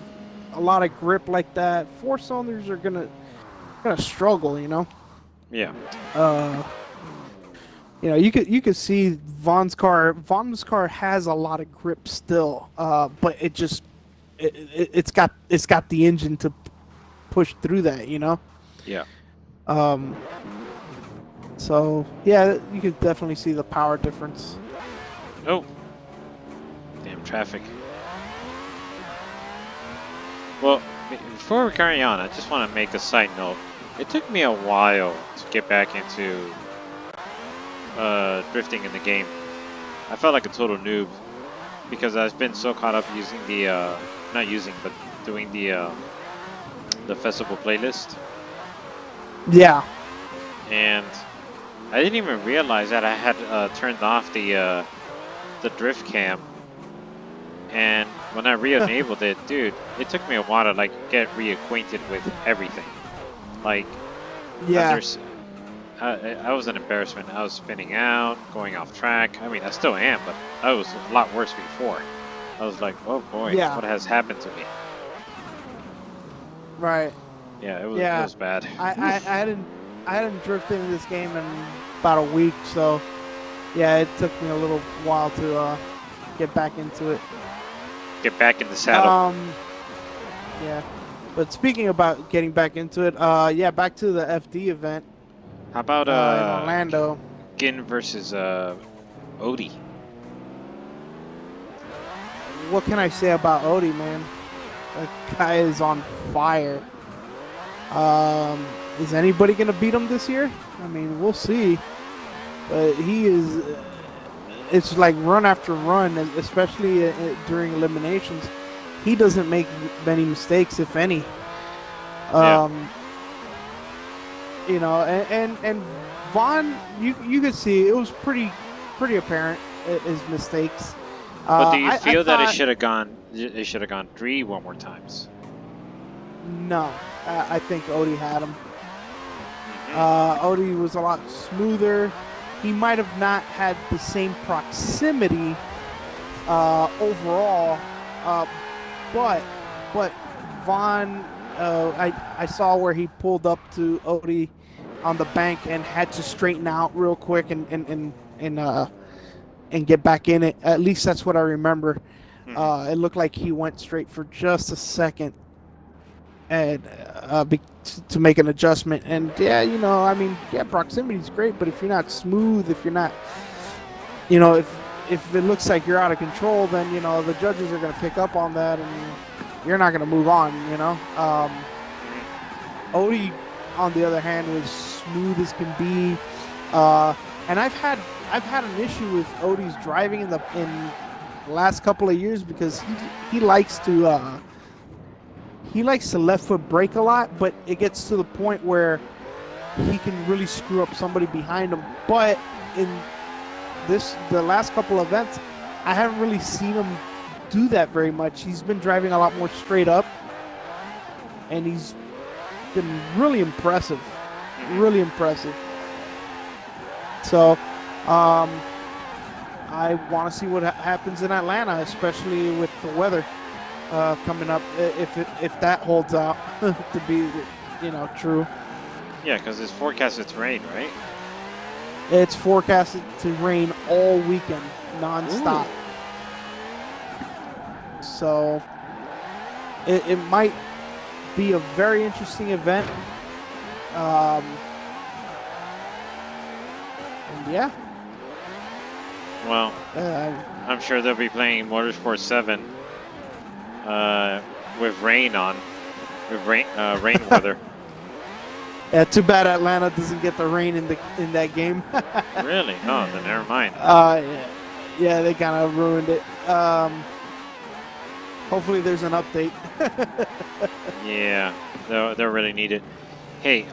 a lot of grip like that, four cylinders are gonna struggle. Yeah. Uh, you could see Vaughn's car. Vaughn's car has a lot of grip still. But it's got the engine to push through that. Yeah. Um, so yeah, you could definitely see the power difference. Oh, damn traffic. Well, before we carry on, I just want to make a side note. It took me a while to get back into drifting in the game. I felt like a total noob because I've been so caught up using not using, but doing the festival playlist, Yeah. and I didn't even realize that I had turned off the drift cam. And when I re-enabled it, dude, it took me a while to like get reacquainted with everything. Like, Yeah. there's, I was an embarrassment. I was spinning out, going off track. I mean, I still am, but I was a lot worse before. I was like, oh boy, Yeah. what has happened to me? Right. Yeah, it Yeah. was bad. I hadn't drifted in this game in about a week, so yeah, it took me a little while to get back into it. Get back in the saddle. Yeah. But speaking about getting back into it, yeah, back to the FD event How about in Orlando. Gin versus Odie? What can I say about Odie, man? That guy is on fire. Is anybody gonna beat him this year? I mean, we'll see. But he is. It's like run after run, especially during eliminations. He doesn't make many mistakes, if any. Yeah. And Vaughn, you could see it was pretty apparent his mistakes. But do you I feel that it thought should have gone? It should have gone 3 more times. no. I think Odie had him. Mhm. Odie was a lot smoother. He might have not had the same proximity overall, but Vaughn, I saw where he pulled up to Odie on the bank and had to straighten out real quick and get back in it. At least that's what I remember. Mhm. It looked like he went straight for just a second and to make an adjustment. And yeah, I mean, yeah, proximity is great, but if you're not smooth, if you're not, if it looks like you're out of control, then the judges are going to pick up on that, and you're not going to move on. Odie, on the other hand, was smooth as can be, and I've had an issue with Odie's driving in the last couple of years because he likes to. He likes to left foot brake a lot, but it gets to the point where he can really screw up somebody behind him. But in the last couple of events, I haven't really seen him do that very much. He's been driving a lot more straight up, and he's been really impressive. Really impressive. So, I want to see what happens in Atlanta, especially with the weather coming up. If that holds out to be, true. Yeah, because it's forecasted to rain, right? It's forecasted to rain all weekend, Ooh. nonstop. So it might be a very interesting event. Um, and yeah, Well, uh, I'm sure they'll be playing Motorsport 7 uh, with rain on, with rain weather. yeah. Too bad Atlanta doesn't get the rain in that game. Really? Oh, then never mind. Yeah, yeah, they kind of ruined it. Hopefully, there's an update. Yeah, they'll really need it. Hey,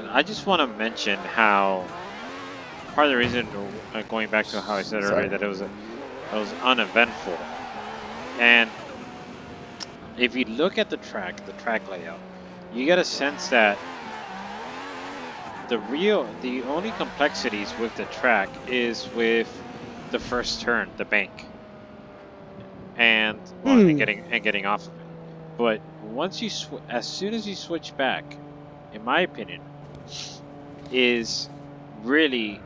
I just want to mention how part of the reason, going back to how I said earlier, Sorry. that it was uneventful. And if you look at the track layout, you get a sense that the only complexities with the track is with the first turn, the bank, and well, Hmm. and getting off of it. But once as soon as you switch back, in my opinion, is really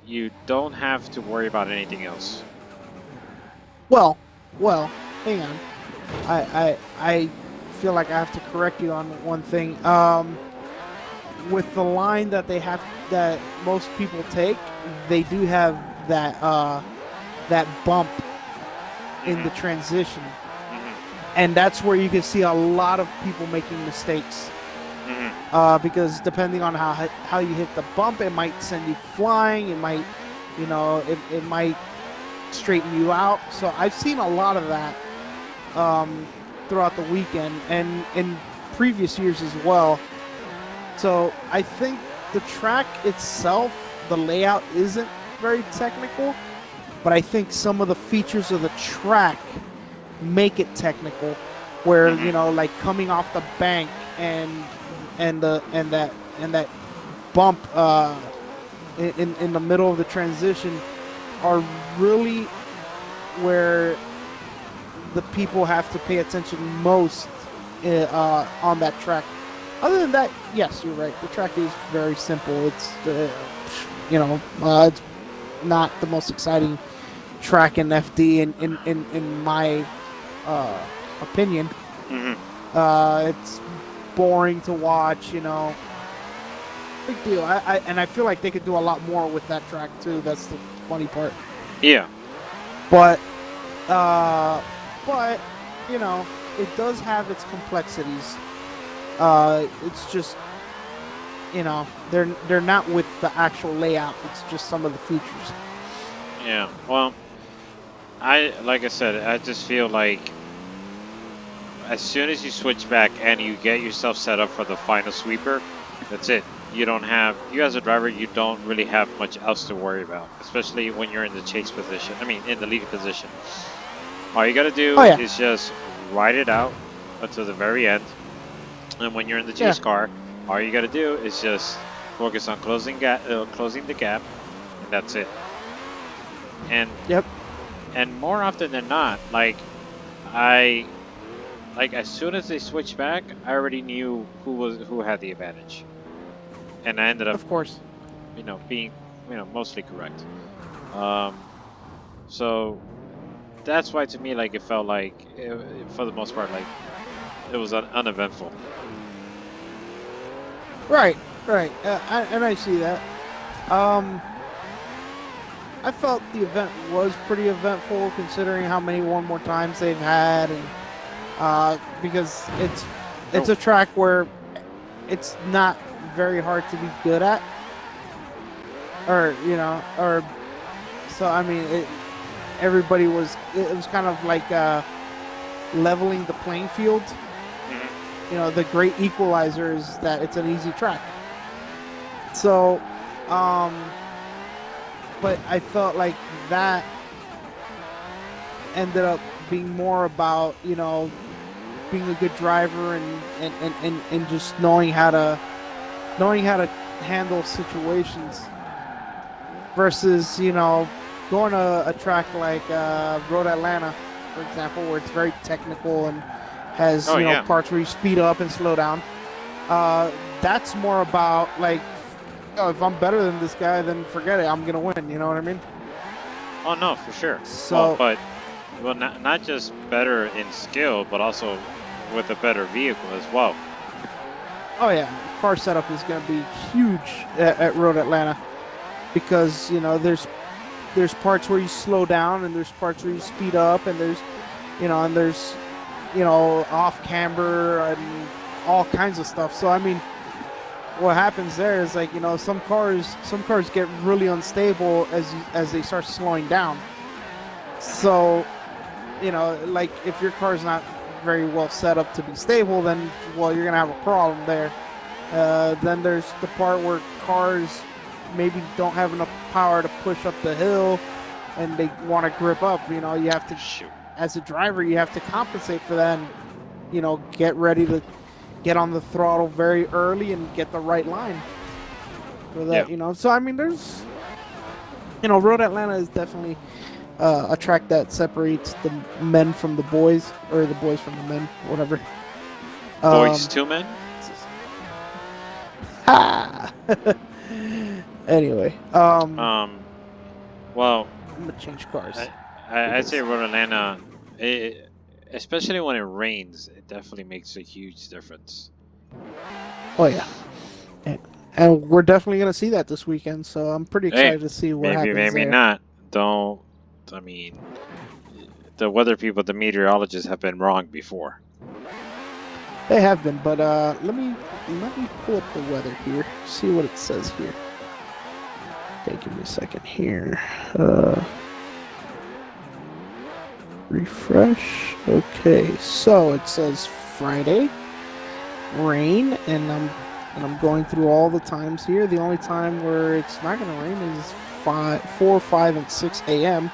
you don't have to worry about anything else. Well, well, hang on. I feel like I have to correct you on one thing. With the line that they have that most people take, they do have that bump in the Hmm. transition, Hmm. and that's where you can see a lot of people making mistakes. Hmm. Because depending on how you hit the bump, it might send you flying. It might, it might straighten you out. So I've seen a lot of that um, throughout the weekend and in previous years as well. So I think the track itself, the layout isn't very technical, but I think some of the features of the track make it technical. Where Hmm. like coming off the bank and and that bump in the middle of the transition are really where the people have to pay attention most on that track. Other than that, yes, you're right. The track is very simple. It's not the most exciting track in FD in my uh, opinion. Hmm. It's boring to watch. Big deal. And I feel like they could do a lot more with that track too. That's the funny part. Yeah. But uh, but you know, it does have its complexities. It's just they're not with the actual layout. It's just some of the features. Yeah. Well, like I said, I just feel like as soon as you switch back and you get yourself set up for the final sweeper, that's it. You as a driver, you don't really have much else to worry about, especially when you're in the chase position. I mean, in the lead position. All you got to Oh do yeah, is just ride it out until the very end. And when you're in the yeah, chase car, all you got to do is just focus on closing the gap, and that's it. And yep, more often than not, I like as soon as they switched back, I already knew who had the advantage, and I ended up, of course. being, mostly correct. Um, so that's why to me, like it felt like, for the most part, like it was uneventful. Right, right, and I see that. Um, I felt the event was pretty eventful considering how many one more times they've had, and because it's Oh, a track where it's not very hard to be good at, or so. I mean, everybody was. It was kind of like leveling the playing field. hmm. The great equalizer is that it's an easy track. So, um, but I felt like that ended up being more about being a good driver and just knowing how to handle situations. versus going to a track like Road Atlanta, for example, where it's very technical and has Oh yeah. parts where you speed up and slow down. Uh, that's more about like, if I'm better than this guy, then forget it. I'm gonna win. You know what I mean? Oh no, for sure. Well, So, but well, not just better in skill, but also with a better vehicle as well. oh yeah, car setup is gonna be huge at Road Atlanta because there's parts where you slow down and there's parts where you speed up and there's off camber and all kinds of stuff. So I mean, what happens there is like some cars get really unstable as they start slowing down. So like if your car's not very well set up to be stable, then well you're gonna have a problem there. Then there's the part where cars maybe don't have enough power to push up the hill, and they want to grip up. You have to, Shoot. as a driver, you have to compensate for that. And, get ready to get on the throttle very early and get the right line for Yeah. that. So I mean, there's Road Atlanta is definitely a track that separates the men from the boys, or the boys from the men, whatever. Boys Um, two men. ha! Anyway, Um. Well, I'm gonna change cars I'd because say Road Atlanta, especially when it rains, it definitely makes a huge difference. oh yeah, and we're definitely gonna see that this weekend. So I'm pretty Hey, excited to see what maybe, happens maybe there. not. Don't. I mean, the weather people, the meteorologists have been wrong before. They have been, but let me pull up the weather here, see what it says here. Okay, give me a second here. Uh, Refresh. Okay, so it says Friday, rain, and I'm going through all the times here. The only time where it's not going to rain is 4, 5, and 6 a.m.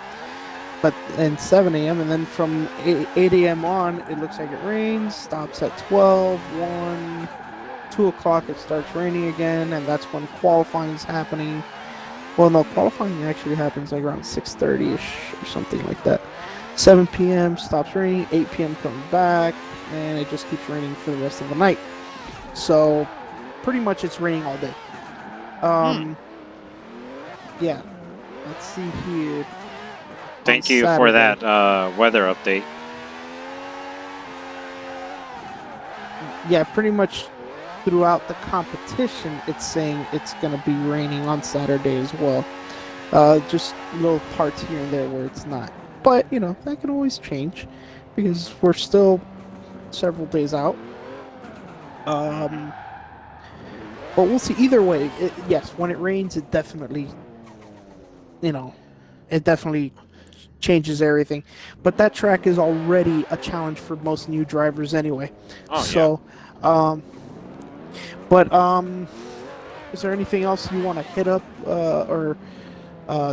And 7 a.m. and then from 8 a.m. on, it looks like it rains. Stops at 12, 1, 2 o'clock. It starts raining again, and that's when qualifying is happening. Well, no, qualifying actually happens like around 6:30ish or something like that. 7 p.m. stops raining. 8 p.m. comes back, and it just keeps raining for the rest of the night. So, pretty much it's raining all day. Hmm. Um, yeah. Let's see here. On Thank you for Saturday, that weather update. yeah, pretty much throughout the competition, it's saying it's going to be raining on Saturday as well. Just little parts here and there where it's not. But, that can always change because we're still several days out. Hmm. Um, but we'll see. Either way, yes, when it rains, you know, it definitely changes everything. But that track is already a challenge for most new drivers anyway. Oh yeah. So, um, but is there anything else you want to hit up or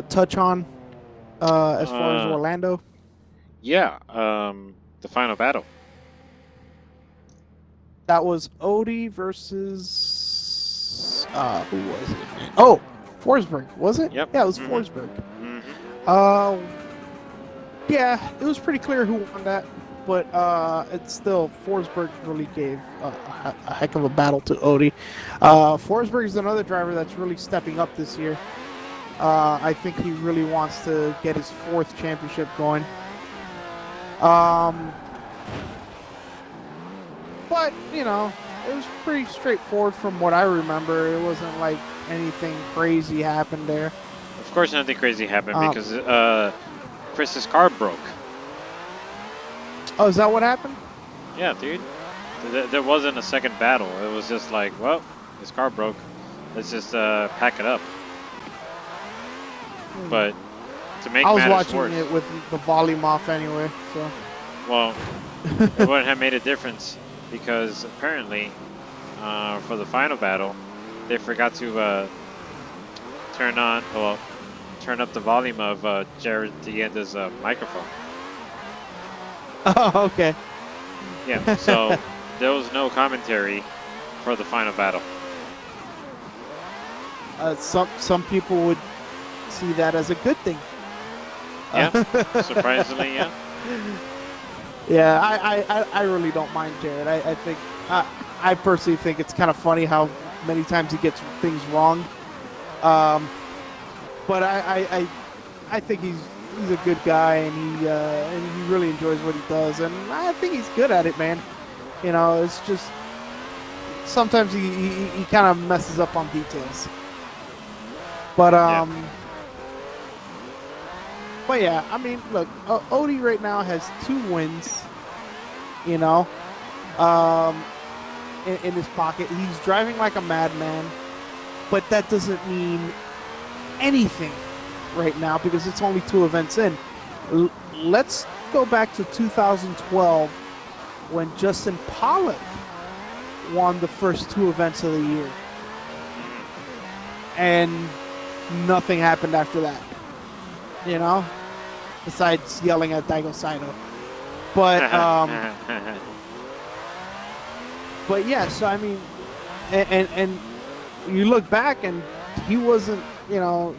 touch on as far as Uh, Orlando? yeah. The final battle. That was Odie versus who was it? Oh, Forsberg, was it? Yep. Yeah, it was Hmm. Forsberg. Hmm. Uh, yeah, it was pretty clear who won that, but it's still Forsberg really gave a heck of a battle to Odie. Forsberg is another driver that's really stepping up this year. I think he really wants to get his fourth championship going. Um, but it was pretty straightforward from what I remember. It wasn't like anything crazy happened there. Of course, nothing crazy happened Um, because Chris's car broke. oh, is that what happened? Yeah, dude. There wasn't a second battle. It was just like, well, his car broke. Let's just pack it up. Hmm. But to make I was matters watching worse, it with the volume off anyway, so. well, it wouldn't have made a difference because apparently, for the final battle, they forgot to turn up the volume of Jared Dienda's microphone. Oh, okay. Yeah, so there was no commentary for the final battle. Some people would see that as a good thing. Yeah, surprisingly, yeah. Yeah, I really don't mind Jared. I think I personally think it's kind of funny how many times he gets things wrong. Um, but I think he's a good guy, and he really enjoys what he does, and I think he's good at it, man. You know, it's just sometimes he kind of messes up on details. But Yeah. but yeah, I mean, look, Odie right now has 2 wins. You know, um, in his pocket, he's driving like a madman. But that doesn't mean anything right now because it's only 2 events in. Let's go back to 2012 when Justin Pollock won the first 2 events of the year, and nothing happened after that. You know, besides yelling at Daigo Saito. But but yeah, so I mean, and you look back and he wasn't, you know,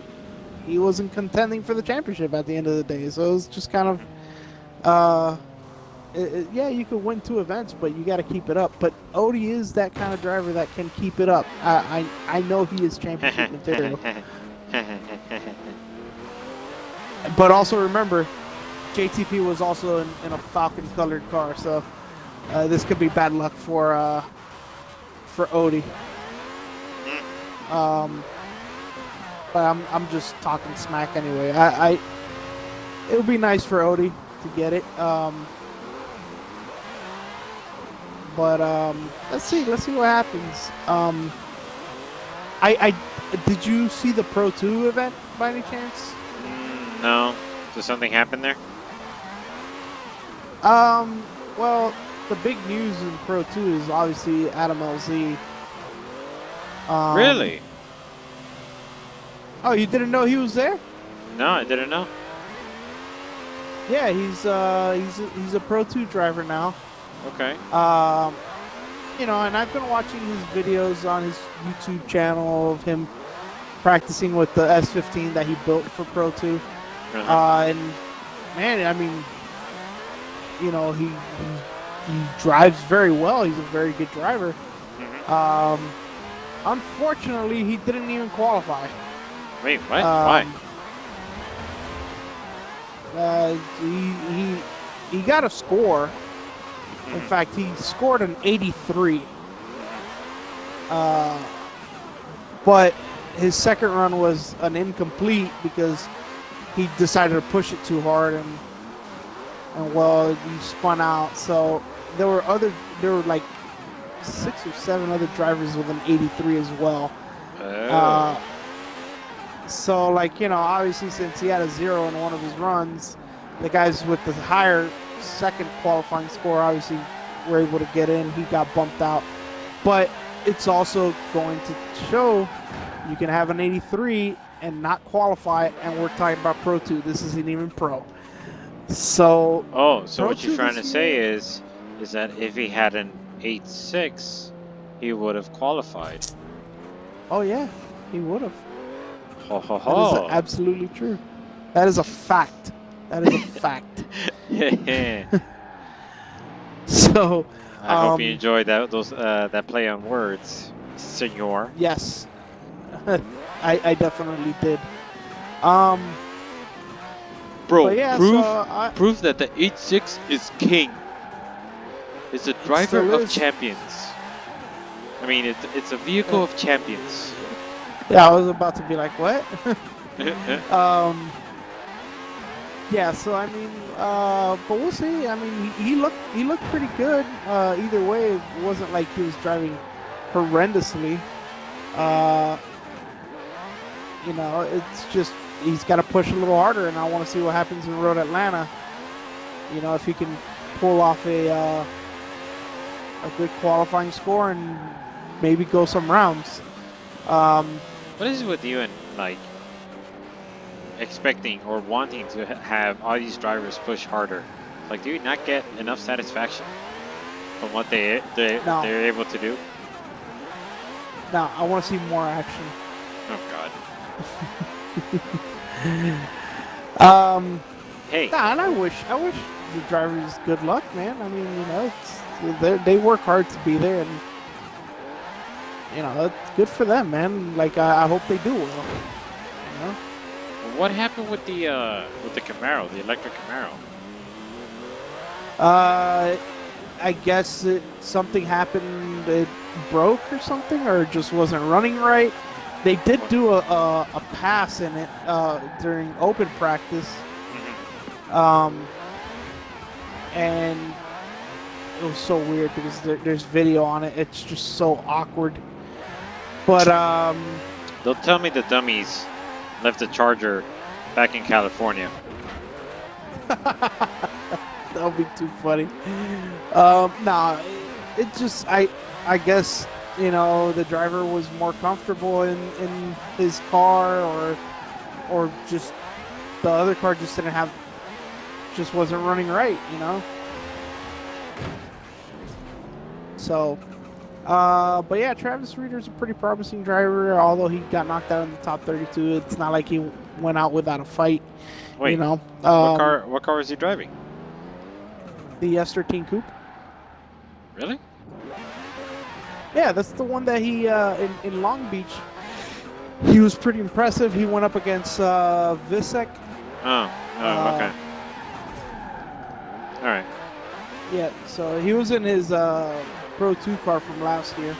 he wasn't contending for the championship at the end of the day. So it was just kind of, yeah, you could win 2 events, but you got to keep it up. But Odie is that kind of driver that can keep it up. I know he is championship material. But also remember, JTP was also in a Falcon colored car, so this could be bad luck for Odie. But I'm just talking smack anyway. It would be nice for Odie to get it. But let's see what happens. I did you see the Pro 2 event by any chance? No. Did something happen there? Well, the big news in Pro 2 is obviously Adam LZ. Really? Oh, you didn't know he was there? No, I didn't know. Yeah, he's a Pro 2 driver now. Okay. You know, and I've been watching his videos on his YouTube channel of him practicing with the S15 that he built for Pro 2. And man, I mean, you know, he drives very well. He's a very good driver. Unfortunately, he didn't even qualify. Wait, what? Why? He got a score. In fact, he scored an 83. But his second run was an incomplete because he decided to push it too hard, and well, he spun out. So there were like 6 or 7 other drivers with an 83 as well. So, like, you know, obviously since he had a 0 in one of his runs, the guys with the higher second qualifying score obviously were able to get in. He got bumped out. But it's also going to show you can have an 83 and not qualify, and we're talking about Pro 2. This isn't even Pro. So... Oh, so Pro what you're 2 trying to this say year- is that if he had an 8.6, he would have qualified. Oh, yeah, he would have. Ho ho That is ho. absolutely true. That is a fact. That is a fact. So, I hope you enjoyed that play on words, senor. yes, I definitely did. Bro, but yeah, proof that the 8.6 is king. It's a driver still of is. champions. I mean, it's a vehicle of champions. Yeah, I was about to be like, what? Yeah, so I mean, but we'll see. I mean, he looked pretty good. Either way, it wasn't like he was driving horrendously. You know, it's just he's got to push a little harder, and I want to see what happens in Road Atlanta. You know, if he can pull off a good qualifying score and maybe go some rounds. What is it with you and like expecting or wanting to have all these drivers push harder? Like, do you not get enough satisfaction from what they're able to do? No, I want to see more action. Oh God. um, Hey, nah, and I wish the drivers good luck, man. I mean, they work hard to be there, and it's good for them, man. Like I hope they do well. You know. what happened with the Camaro, the electric Camaro? Uh, I guess something happened. It broke or something, or just wasn't running right. They did What? do a pass in it during open practice, Hmm. um, and it was so weird because there's video on it. It's just so awkward. But They'll tell me the dummies left the Charger back in California. that'll be too funny. Nah, it just I guess the driver was more comfortable in his car, or just the other car just wasn't running right. So, but yeah, Travis Reeder's a pretty promising driver. Although he got knocked out in the top 32, it's not like he went out without a fight. You Wait, know, what um, car? What car was he driving? the S13 Coupe. Really? Yeah, that's the one that he in Long Beach. He was pretty impressive. He went up against Visek. Oh, oh, okay. Uh, All right. yeah, so he was in his Pro 2 car from last year.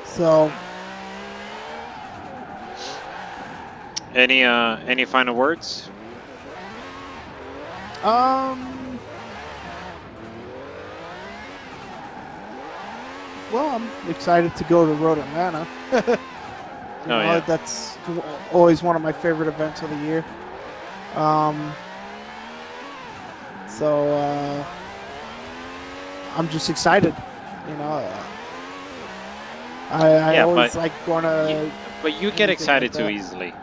So, Any final words? um, well, I'm excited to go to Road Atlanta. Oh yeah. That's always one of my favorite events of the year. Um, so I'm just excited. You know, I Yeah, always but like going to you get anything excited like too that. easily.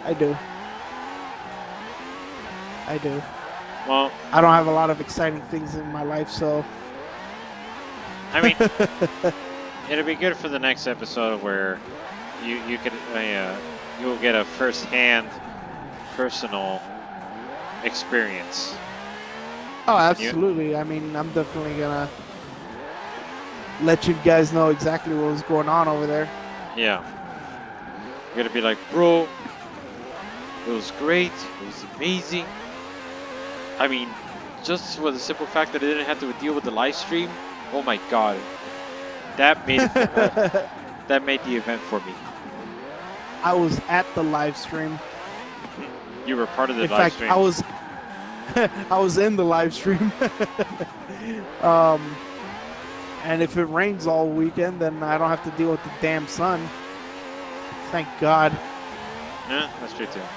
I do. I do. Well, I don't have a lot of exciting things in my life, so. I mean, it'll be good for the next episode where you could you'll get a first-hand personal experience. Oh, You, absolutely. I mean, I'm definitely gonna let you guys know exactly what was going on over there. yeah, you're gonna be like, bro, it was great, it was amazing. I mean, just for the simple fact that I didn't have to deal with the live stream. Oh my god, that made it. That made the event for me. I was at the live stream. You were part of the In live fact, stream. I was I was in the live stream. um, and if it rains all weekend, then I don't have to deal with the damn sun. Thank God. Yeah, that's true too.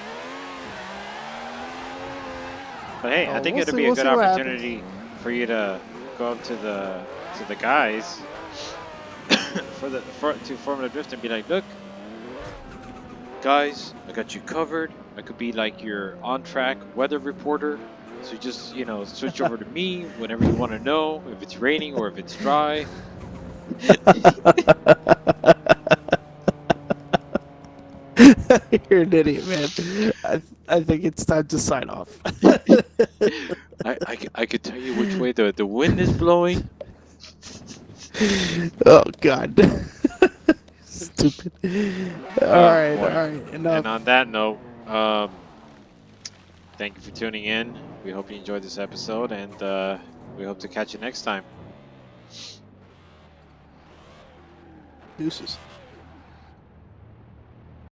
But hey, I So think it'll be a we'll good see what happens. opportunity for you to go up to the guys to form a drift and be like, look, guys, I got you covered. I could be like your on-track weather reporter. So just switch over to me whenever you want to know if it's raining or if it's dry. You're an idiot, man. I think it's time to sign off. I could tell you which way the wind is blowing. Oh God. Stupid. Oh All boy. right, enough. And on that note, thank you for tuning in. We hope you enjoyed this episode, and we hope to catch you next time. Deuces.